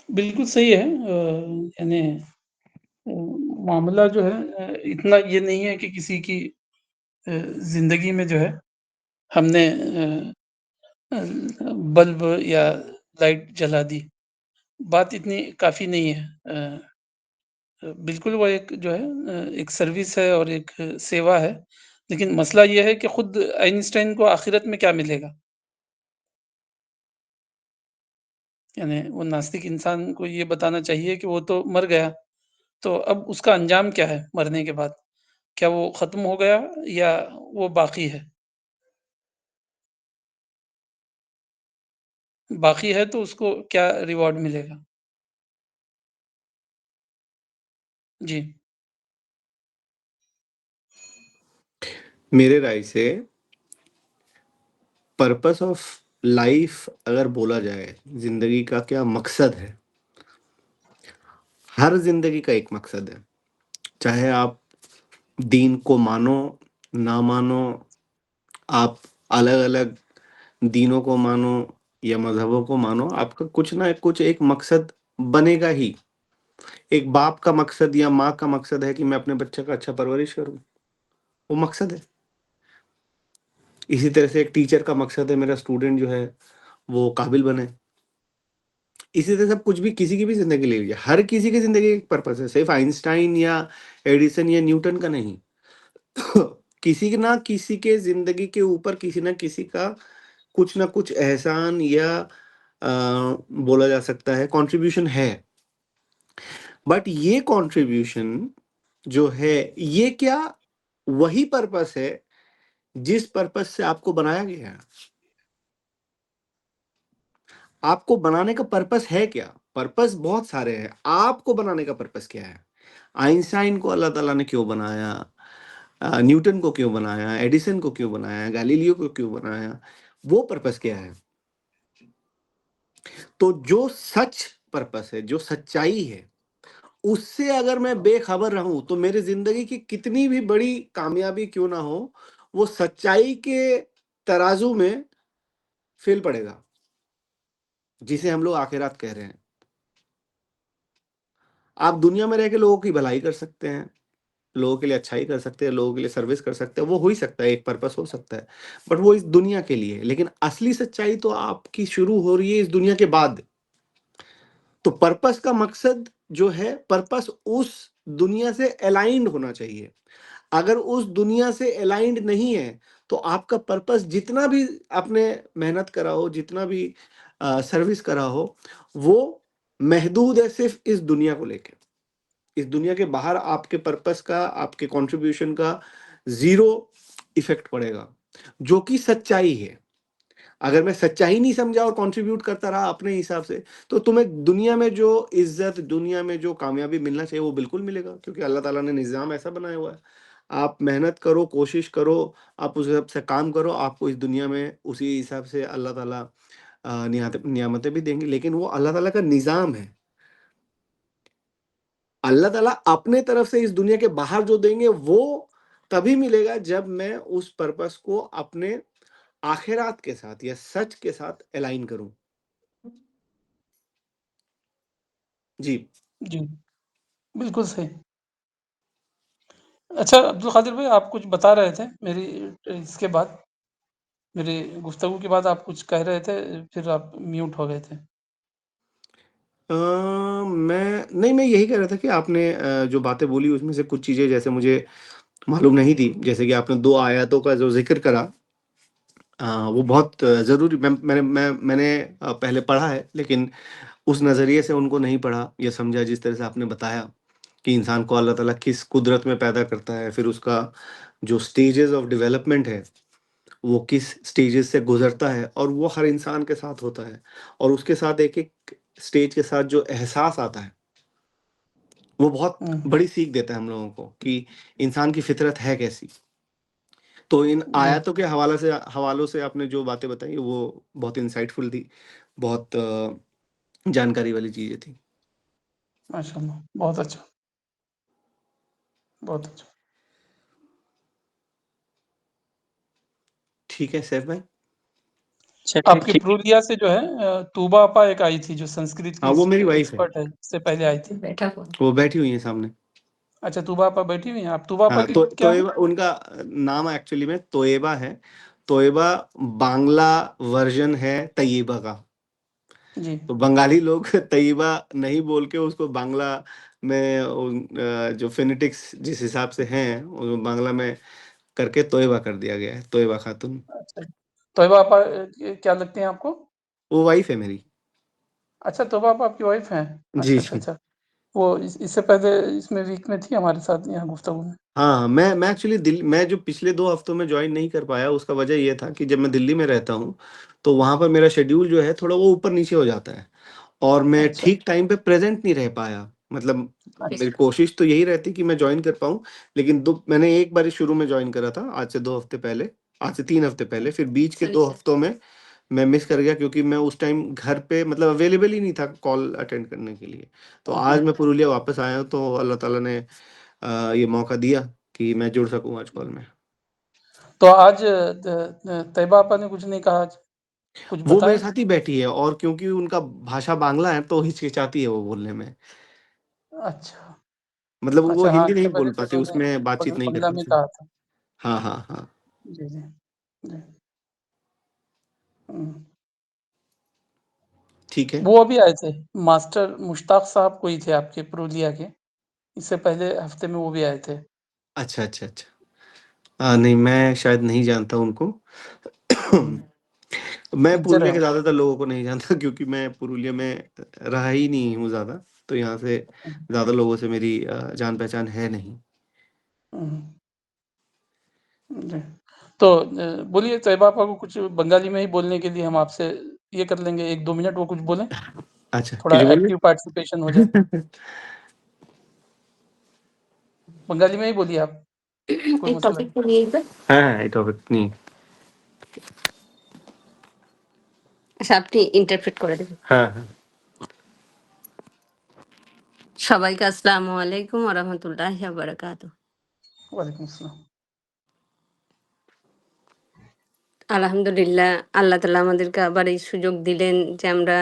بالکل صحیح ہے، یعنی معاملہ جو ہے اتنا یہ نہیں ہے کہ کسی کی زندگی میں جو ہے ہم نے بلب یا لائٹ جلا دی، بات اتنی کافی نہیں ہے۔ بالکل وہ ایک جو ہے ایک سروس ہے اور ایک سیوا ہے، لیکن مسئلہ یہ ہے کہ خود آئنسٹائن کو آخرت میں کیا ملے گا؟ یعنی وہ ناستک انسان کو یہ بتانا چاہیے کہ وہ تو مر گیا، تو اب اس کا انجام کیا ہے مرنے کے بعد؟ کیا وہ ختم ہو گیا یا وہ باقی ہے؟ باقی ہے تو اس کو کیا ریوارڈ ملے گا؟ جی میرے رائے سے پرپس آف لائف اگر بولا جائے، زندگی کا کیا مقصد ہے، ہر زندگی کا ایک مقصد ہے، چاہے آپ دین کو مانو نہ مانو، آپ الگ الگ دینوں کو مانو یا مذہبوں کو مانو، آپ کا کچھ نہ کچھ ایک مقصد بنے گا ہی۔ ایک باپ کا مقصد یا ماں کا مقصد ہے کہ میں اپنے بچے کا اچھا پرورش کروں، وہ مقصد ہے۔ اسی طرح سے ایک ٹیچر کا مقصد ہے میرا اسٹوڈنٹ جو ہے وہ قابل بنے۔ اسی طرح سب کچھ بھی کسی کی بھی زندگی لے لیجیے، ہر کسی کی زندگی ایک پرپس ہے، صرف آئنسٹائن یا ایڈیسن یا نیوٹن کا نہیں۔ کسی نہ کسی کے زندگی کے اوپر کسی نہ کسی کا کچھ نہ کچھ احسان یا بولا جا سکتا ہے کنٹریبیوشن ہے۔ بٹ یہ کنٹریبیوشن جو ہے یہ کیا وہی پرپس ہے جس پرپس سے آپ کو بنایا گیا ہے؟ آپ کو بنانے کا پرپس ہے کیا؟ پرپس بہت سارے ہیں، آپ کو بنانے کا پرپس کیا ہے؟ آئنسٹائن کو اللہ تعالیٰ نے کیوں بنایا؟ نیوٹن کو کیوں بنایا؟ ایڈیسن کو کیوں بنایا؟ گیلیلیو کو کیوں بنایا؟ وہ پرپس کیا ہے؟ تو جو سچ پرپس ہے، جو سچائی ہے، اس سے اگر میں بے خبر رہوں تو میری زندگی کی کتنی بھی بڑی کامیابی کیوں نہ ہو، وہ سچائی کے ترازو میں فیل پڑے گا، جسے ہم لوگ آخرات کہہ رہے ہیں۔ آپ دنیا میں رہ کے لوگوں کی بھلائی کر سکتے ہیں، لوگوں کے لیے اچھائی کر سکتے ہیں، لوگوں کے لیے سروس کر سکتے ہیں، وہ ہو ہی سکتا ہے، ایک پرپس ہو سکتا ہے، بٹ وہ اس دنیا کے لیے۔ لیکن اصلی سچائی تو آپ کی شروع ہو رہی ہے اس دنیا کے بعد۔ تو پرپس کا مقصد جو ہے، پرپس اس دنیا سے الائنڈ ہونا چاہیے۔ اگر اس دنیا سے الائنڈ نہیں ہے تو آپ کا پرپس جتنا بھی آپ نے محنت کرا ہو، جتنا بھی سروس کرا ہو، وہ محدود ہے صرف اس دنیا کو لے کے۔ اس دنیا کے باہر آپ کے پرپس کا، آپ کے کنٹریبیوشن کا زیرو ایفیکٹ پڑے گا، جو کہ سچائی ہے۔ اگر میں سچائی نہیں سمجھا اور کنٹریبیوٹ کرتا رہا اپنے حساب سے، تو تمہیں دنیا میں جو عزت، دنیا میں جو کامیابی ملنا چاہیے وہ بالکل ملے گا، کیونکہ اللہ تعالیٰ نے نظام ایسا بنایا ہوا ہے۔ آپ محنت کرو، کوشش کرو، آپ اس حساب سے کام کرو، آپ کو اس دنیا میں اسی حساب سے اللہ تعالیٰ نعمتیں بھی دیں گے، لیکن وہ اللہ تعالیٰ کا نظام ہے۔ اللہ تعالیٰ اپنے طرف سے اس دنیا کے باہر جو دیں گے وہ تبھی ملے گا جب میں اس پرپس کو اپنے آخرات کے ساتھ یا سچ کے ساتھ الائن کروں۔ جی جی بالکل صحیح۔ اچھا عبدالقادر بھائی، آپ کچھ بتا رہے تھے میری اس کے بعد، میری گفتگو کے بعد آپ کچھ کہہ رہے تھے، پھر آپ میوٹ ہو گئے تھے۔ میں یہی کہہ رہا تھا کہ آپ نے جو باتیں بولی اس میں سے کچھ چیزیں جیسے مجھے معلوم نہیں تھی، جیسے کہ آپ نے 2 آیاتوں کا جو ذکر کرا، وہ بہت ضروری، میں نے پہلے پڑھا ہے، لیکن اس نظریے سے ان کو نہیں پڑھا یا سمجھا جس طرح سے آپ نے بتایا کہ انسان کو اللہ تعالیٰ کس قدرت میں پیدا کرتا ہے، پھر اس کا جو سٹیجز آف ڈیولپمنٹ ہے وہ کس سٹیجز سے گزرتا ہے، اور وہ ہر انسان کے ساتھ ہوتا ہے، اور اس کے ساتھ ایک ایک سٹیج کے ساتھ جو احساس آتا ہے وہ بہت ہوں، بڑی سیکھ دیتا ہے ہم لوگوں کو کہ انسان کی فطرت ہے کیسی. تو ان جی آیاتوں کے حوالوں سے آپ نے جو باتیں بتائی وہ بہت انسائٹ فل تھی، بہت جانکاری والی چیزیں تھی. ماشاء اللہ، بہت اچھا، بہت اچھا. ٹھیک ہے سیف بھائی. چلیے آپ کے ٹھیک. پرولیا سے جو ہے طوبہ آپا ایک آئی تھی جو سنسکرت کی ہاں وہ میری وائف ہے، ایکسپرٹ ہے، اس سے پہلے آئی تھی. وہ بیٹھی ہوئی ہیں سامنے. اچھا، طوبہ آپا بیٹھی ہوئی ہیں. آپ طوبہ آپا ہاں کے تو کیا ہیں؟ ان کا نام ایکچولی میں تویبہ ہے. تویبہ بانگلہ ورژن ہے طیبہ کا. جی تو بنگالی لوگ طیبہ نہیں بول کے اس کو بانگلہ میں جو فینیٹکس جس حساب سے ہیں وہ بانگلہ میں کر کے تویبہ کر دیا گیا ہے، تویبہ خاتون. اچھا، طوبہ آپا کیا لگتے ہیں آپ کو؟ وہ وائف ہے میری. اچھا، طوبہ آپا آپ کی وائف ہیں. جی اچھا اچھا جی. اچھا. وہ اس سے پہلے اس میں ویک میں تھی ہمارے ساتھ یہاں گفتگو میں. ہاں میں ایکچولی میں جو پچھلے 2 ہفتوں میں جوائن نہیں کر پایا، اس کا وجہ یہ تھا کہ جب میں دلی میں رہتا ہوں تو وہاں پر میرا شیڈیول جو ہے تھوڑا وہ اوپر نیچے ہو جاتا ہے، اور میں اچھا ٹھیک ٹائم پہ پریزنٹ نہیں رہ پایا. مطلب میری اچھا کوشش تو یہی رہتی کہ میں جوائن کر پاؤں، لیکن میں نے ایک بار شروع میں جوائن کرا تھا آج سے 2 ہفتے پہلے، آج سے 3 ہفتے پہلے. پھر بیچ کے 2 ہفتوں میں مس کر گیا کیونکہ میں اس ٹائم گھر پہ مطلب اویلیبل ہی نہیں تھا کال اٹینڈ کرنے کے لیے. تو اوکے. آج میں پرولیا واپس آیا ہوں تو اللہ تعالیٰ نے یہ موقع دیا کہ میں جڑ سکوں آج کال میں. تو آج طیبہ آپا نے کچھ نہیں کہا، آج کچھ وہ میرے بتایا؟ ساتھ ہی بیٹھی ہے، اور کیونکہ ان کا بھاشا بانگلہ ہے تو ہچکچاتی ہے وہ بولنے میں. اچھا مطلب وہ اچھا. ہاں، ہندی اس سے نہیں پہلے بول تو پاتی، انہوں اس نے میں بات چیت نہیں کر بنگلہ میں پاتی. کہا تھا. ہاں ہاں ہاں. جی جی جی. ہوں. ٹھیک ہے. وہ ابھی آئے تھے ماسٹر مشتاق صاحب کوئی تھے آپ کے پرولیا کے، اس سے پہلے ہفتے میں وہ بھی آئے تھے. اچھا اچھا اچھا. نہیں میں شاید نہیں جانتا ان کو. میں ٹیچر پرولیا ہے کے وہ. زیادہ تر لوگوں کو نہیں جانتا کیونکہ میں پرولیا میں رہا ہی نہیں ہوں زیادہ، تو یہاں سے زیادہ لوگوں سے میری جان پہچان ہے نہیں. جی. تو بولیے طیبہ آپا کو کچھ بنگالی میں ہی بولنے کے لیے ہم آپ سے یہ کر لیں گے، 1-2 منٹ وہ کچھ بولیں، اچھا تھوڑا کچھ ایکٹیو پارٹیسپیشن ہو جائے. بولیے. بنگالی میں ہی بولیے آپ، کوئی مسئلہ نہیں. হ্যাঁ হ্যাঁ এই টপিক নিয়ে. আচ্ছা, আপনি ইন্টারপ্রেট করে দেবেন। হ্যাঁ হ্যাঁ. সবাইকে আসসালামু আলাইকুম ওয়া রাহমাতুল্লাহি ওয়া বারাকাতুহু। ওয়ালাইকুম আসসালাম. আলহামদুলিল্লাহ, আল্লাহ তাআলা আমাদেরকে আবার এই সুযোগ দিলেন যে আমরা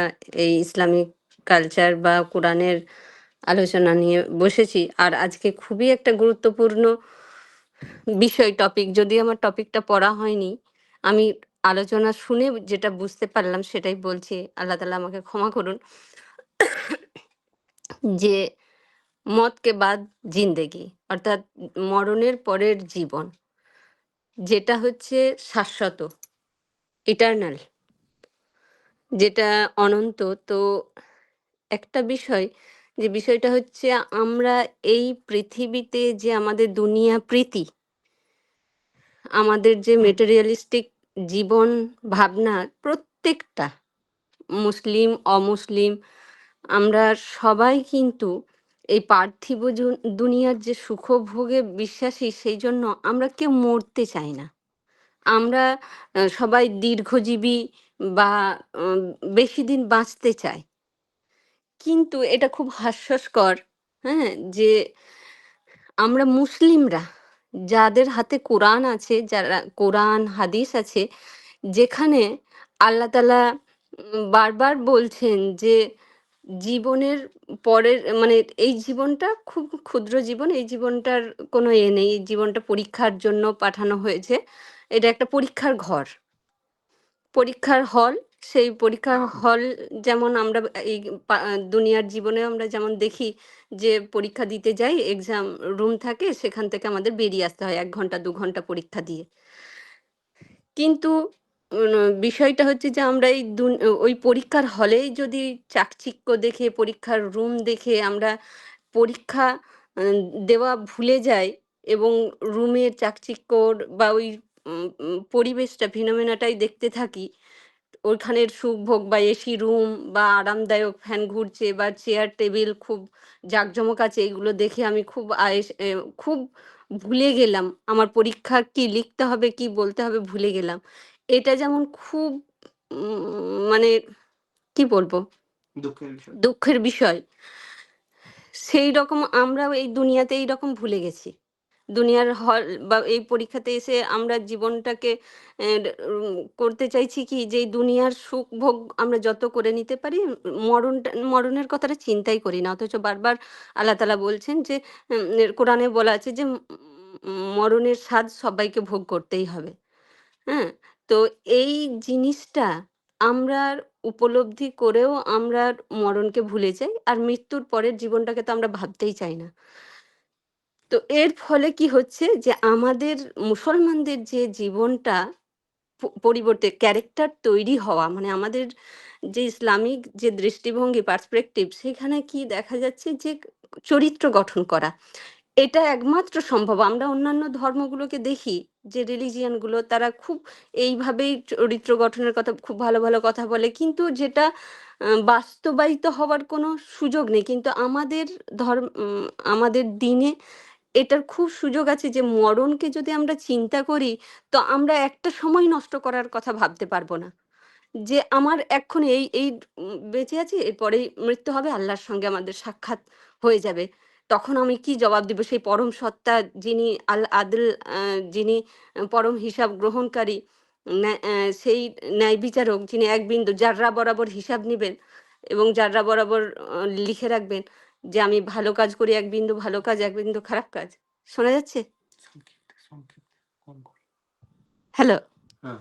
এই ইসলামিক কালচার বা কোরআনের আলোচনা নিয়ে বসেছি। আর আজকে খুবই একটা গুরুত্বপূর্ণ বিষয়, টপিক। যদি আমার টপিকটা পড়া হয়নি, আমি আলোচনা শুনে যেটা বুঝতে পারলাম সেটাই বলছি। আল্লাহ তাআলা আমাকে ক্ষমা করুন। যে মত কে বাদ জিন্দেগি, অর্থাৎ মরণের পরের জীবন, যেটা হচ্ছে শাশ্বত, ইটারনাল, যেটা অনন্ত। তো একটা বিষয়, যে বিষয়টা হচ্ছে আমরা এই পৃথিবীতে যে আমাদের দুনিয়া প্রীতি, আমাদের যে মেটেরিয়ালিস্টিক জীবন ভাবনা, প্রত্যেকটা মুসলিম অমুসলিম আমরা সবাই কিন্তু এই পার্থিব দুনিয়ার যে সুখভোগে বিশ্বাসী, সেই জন্য আমরা কেউ মরতে চাই না। আমরা সবাই দীর্ঘজীবী বা উম, বেশি দিন বাঁচতে চাই। কিন্তু এটা খুব হাস্যস্কর, হ্যাঁ, যে আমরা মুসলিমরা যাদের হাতে কোরআন আছে, যারা কোরআন হাদিস আছে, যেখানে আল্লাহ তাআলা বারবার বলছেন যে জীবনের পরের মানে এই জীবনটা খুব ক্ষুদ্র জীবন, এই জীবনটার কোনো নেই, এই জীবনটা পরীক্ষার জন্য পাঠানো হয়েছে, এটা একটা পরীক্ষার ঘর, পরীক্ষার হল। সেই পরীক্ষার হল যেমন আমরা এই দুনিয়ার জীবনে আমরা যেমন দেখি যে পরীক্ষা দিতে যাই, এক্সাম রুম থাকে, সেখান থেকে আমাদের বেরিয়ে আসতে হয় 1 ঘন্টা 2 ঘন্টা পরীক্ষা দিয়ে। কিন্তু বিষয়টা হচ্ছে যে আমরা এই ওই পরীক্ষার হলেই যদি চাকচিক্য দেখে, পরীক্ষার রুম দেখে আমরা পরীক্ষা দেওয়া ভুলে যাই এবং রুমের চাকচিক্যর বা ওই পরিবেশটা ফিনোমেনাটাই দেখতে থাকি, ওইখানের সুখভোগ বা এসি রুম বা আরামদায়ক ফ্যান ঘুরছে বা চেয়ার টেবিল খুব জাঁকজমক আছে, এগুলো দেখে আমি খুব ভুলে গেলাম আমার পরীক্ষা কি লিখতে হবে কি বলতে হবে ভুলে গেলাম। এটা যেমন খুব মানে কি বলবো দুঃখের বিষয়। দুঃখের বিষয়, সেই রকম আমরাও এই দুনিয়াতে এইরকম ভুলে গেছি। দুনিয়ার হল বা এই পরীক্ষাতে এসে আমরা জীবনটাকে করতে চাইছি কি যে এই দুনিয়ার সুখ ভোগ আমরা যত করে নিতে পারি, মরণের কথাটা চিন্তাই করি না। অথচ বারবার আল্লাহ তাআলা বলছেন যে কোরআনে বলা আছে যে মরণের স্বাদ সবাইকে ভোগ করতেই হবে। হ্যাঁ? তো এই জিনিসটা আমরা আর উপলব্ধি করেও আমরা মরণকে ভুলে যাই। আর মৃত্যুর পরের জীবনটাকে তো আমরা ভাবতেই চাই না। তো এর ফলে কি হচ্ছে যে আমাদের মুসলমানদের যে জীবনটা পরিবর্তে ক্যারেক্টার তৈরি হওয়া, মানে আমাদের যে ইসলামিক যে দৃষ্টিভঙ্গি পার্সপেক্টিভ, সেখানে কি দেখা যাচ্ছে যে চরিত্র গঠন করা এটা একমাত্র সম্ভব। আমরা অন্যান্য ধর্মগুলোকে দেখি যে রিলিজিয়ানগুলো তারা খুব এইভাবেই চরিত্র গঠনের কথা খুব ভালো ভালো কথা বলে, কিন্তু যেটা বাস্তবায়িত হওয়ার কোনো সুযোগ নেই। কিন্তু আমাদের দিনে এটার খুব সুযোগ আছে যে মরণকে যদি আমরা চিন্তা করি, তো আমরা একটা সময় নষ্ট করার কথা ভাবতে পারবো না। যে আমার এক্ষুনি এই বেঁচে আছি, এরপরেই মৃত্যু হবে, আল্লাহর সঙ্গে আমাদের সাক্ষাৎ হয়ে যাবে। তখন আমি কি জবাব দিব সেই পরম সত্তা যিনি আল আদল, যিনি পরম হিসাব গ্রহণকারী, সেই ন্যায় বিচারক যিনি এক বিন্দু যার্রা বরাবর হিসাব নিবেন এবং যার্রা বরাবর লিখে রাখবেন যে আমি ভালো কাজ করি এক বিন্দু ভালো কাজ, এক বিন্দু খারাপ কাজ। শোনা যাচ্ছে? হ্যালো? হ্যাঁ,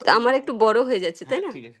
তো আমার একটু বড় হয়ে যাচ্ছে, তাই হ্যাঁ না? ঠিক আছে।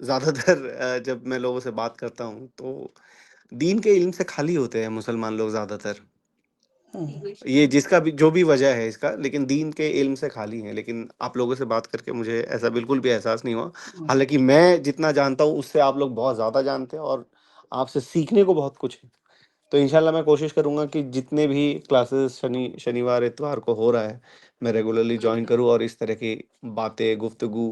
زیادہ تر جب میں لوگوں سے بات کرتا ہوں تو دین کے علم سے خالی ہوتے ہیں مسلمان لوگ زیادہ تر. یہ جس کا بھی جو بھی وجہ ہے اس کا، لیکن دین کے علم سے خالی ہیں. لیکن آپ لوگوں سے بات کر کے مجھے ایسا بالکل بھی احساس نہیں ہوا. حالانکہ میں جتنا جانتا ہوں اس سے آپ لوگ بہت زیادہ جانتے ہیں، اور آپ سے سیکھنے کو بہت کچھ ہے. تو انشاءاللہ میں کوشش کروں گا کہ جتنے بھی کلاسز شنیوار اتوار کو ہو رہا ہے میں ریگولرلی جوائن کروں، اور اس طرح کی باتیں گفتگو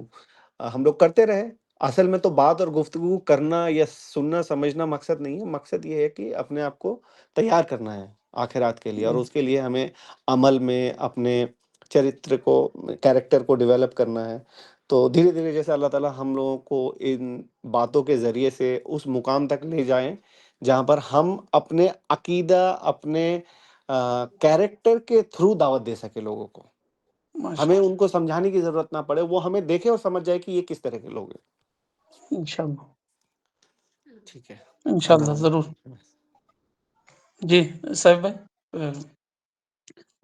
ہم لوگ کرتے رہے. اصل میں تو بات اور گفتگو کرنا یا سننا سمجھنا مقصد نہیں ہے. مقصد یہ ہے کہ اپنے آپ کو تیار کرنا ہے آخرات کے لیے، اور اس کے لیے ہمیں عمل میں اپنے چرتر کو، کیریکٹر کو ڈیولپ کرنا ہے. تو دھیرے دھیرے جیسے اللہ تعالیٰ ہم لوگوں کو ان باتوں کے ذریعے سے اس مقام تک لے جائیں جہاں پر ہم اپنے عقیدہ، اپنے کیریکٹر کے تھرو دعوت دے سکے لوگوں کو. ہمیں ان کو سمجھانے کی ضرورت نہ پڑے، وہ ہمیں دیکھے اور سمجھ جائے کہ یہ کس طرح کے لوگ ہیں. انشاءاللہ ٹھیک ہے، انشاءاللہ ضرور. جی صاحب بھائی،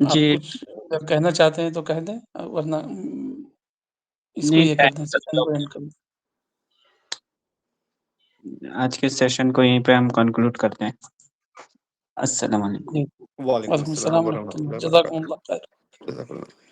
آپ جی کچھ اگر کہنا چاہتے ہیں تو کہہ دیں، ورنہ اس کو نہیں، یہ کرتے ہیں، سیشن کو اینڈ کر دیں. آج کے سیشن کو یہیں پہ ہم کنکلوڈ کرتے ہیں. السلام علیکم. جی وعلیکم وعلیکم السلام السلام ورحمۃ ورحمۃ اللہ، اللہ جزاکم وبرکاتہ. اللہ خیر. جزاک اللہ.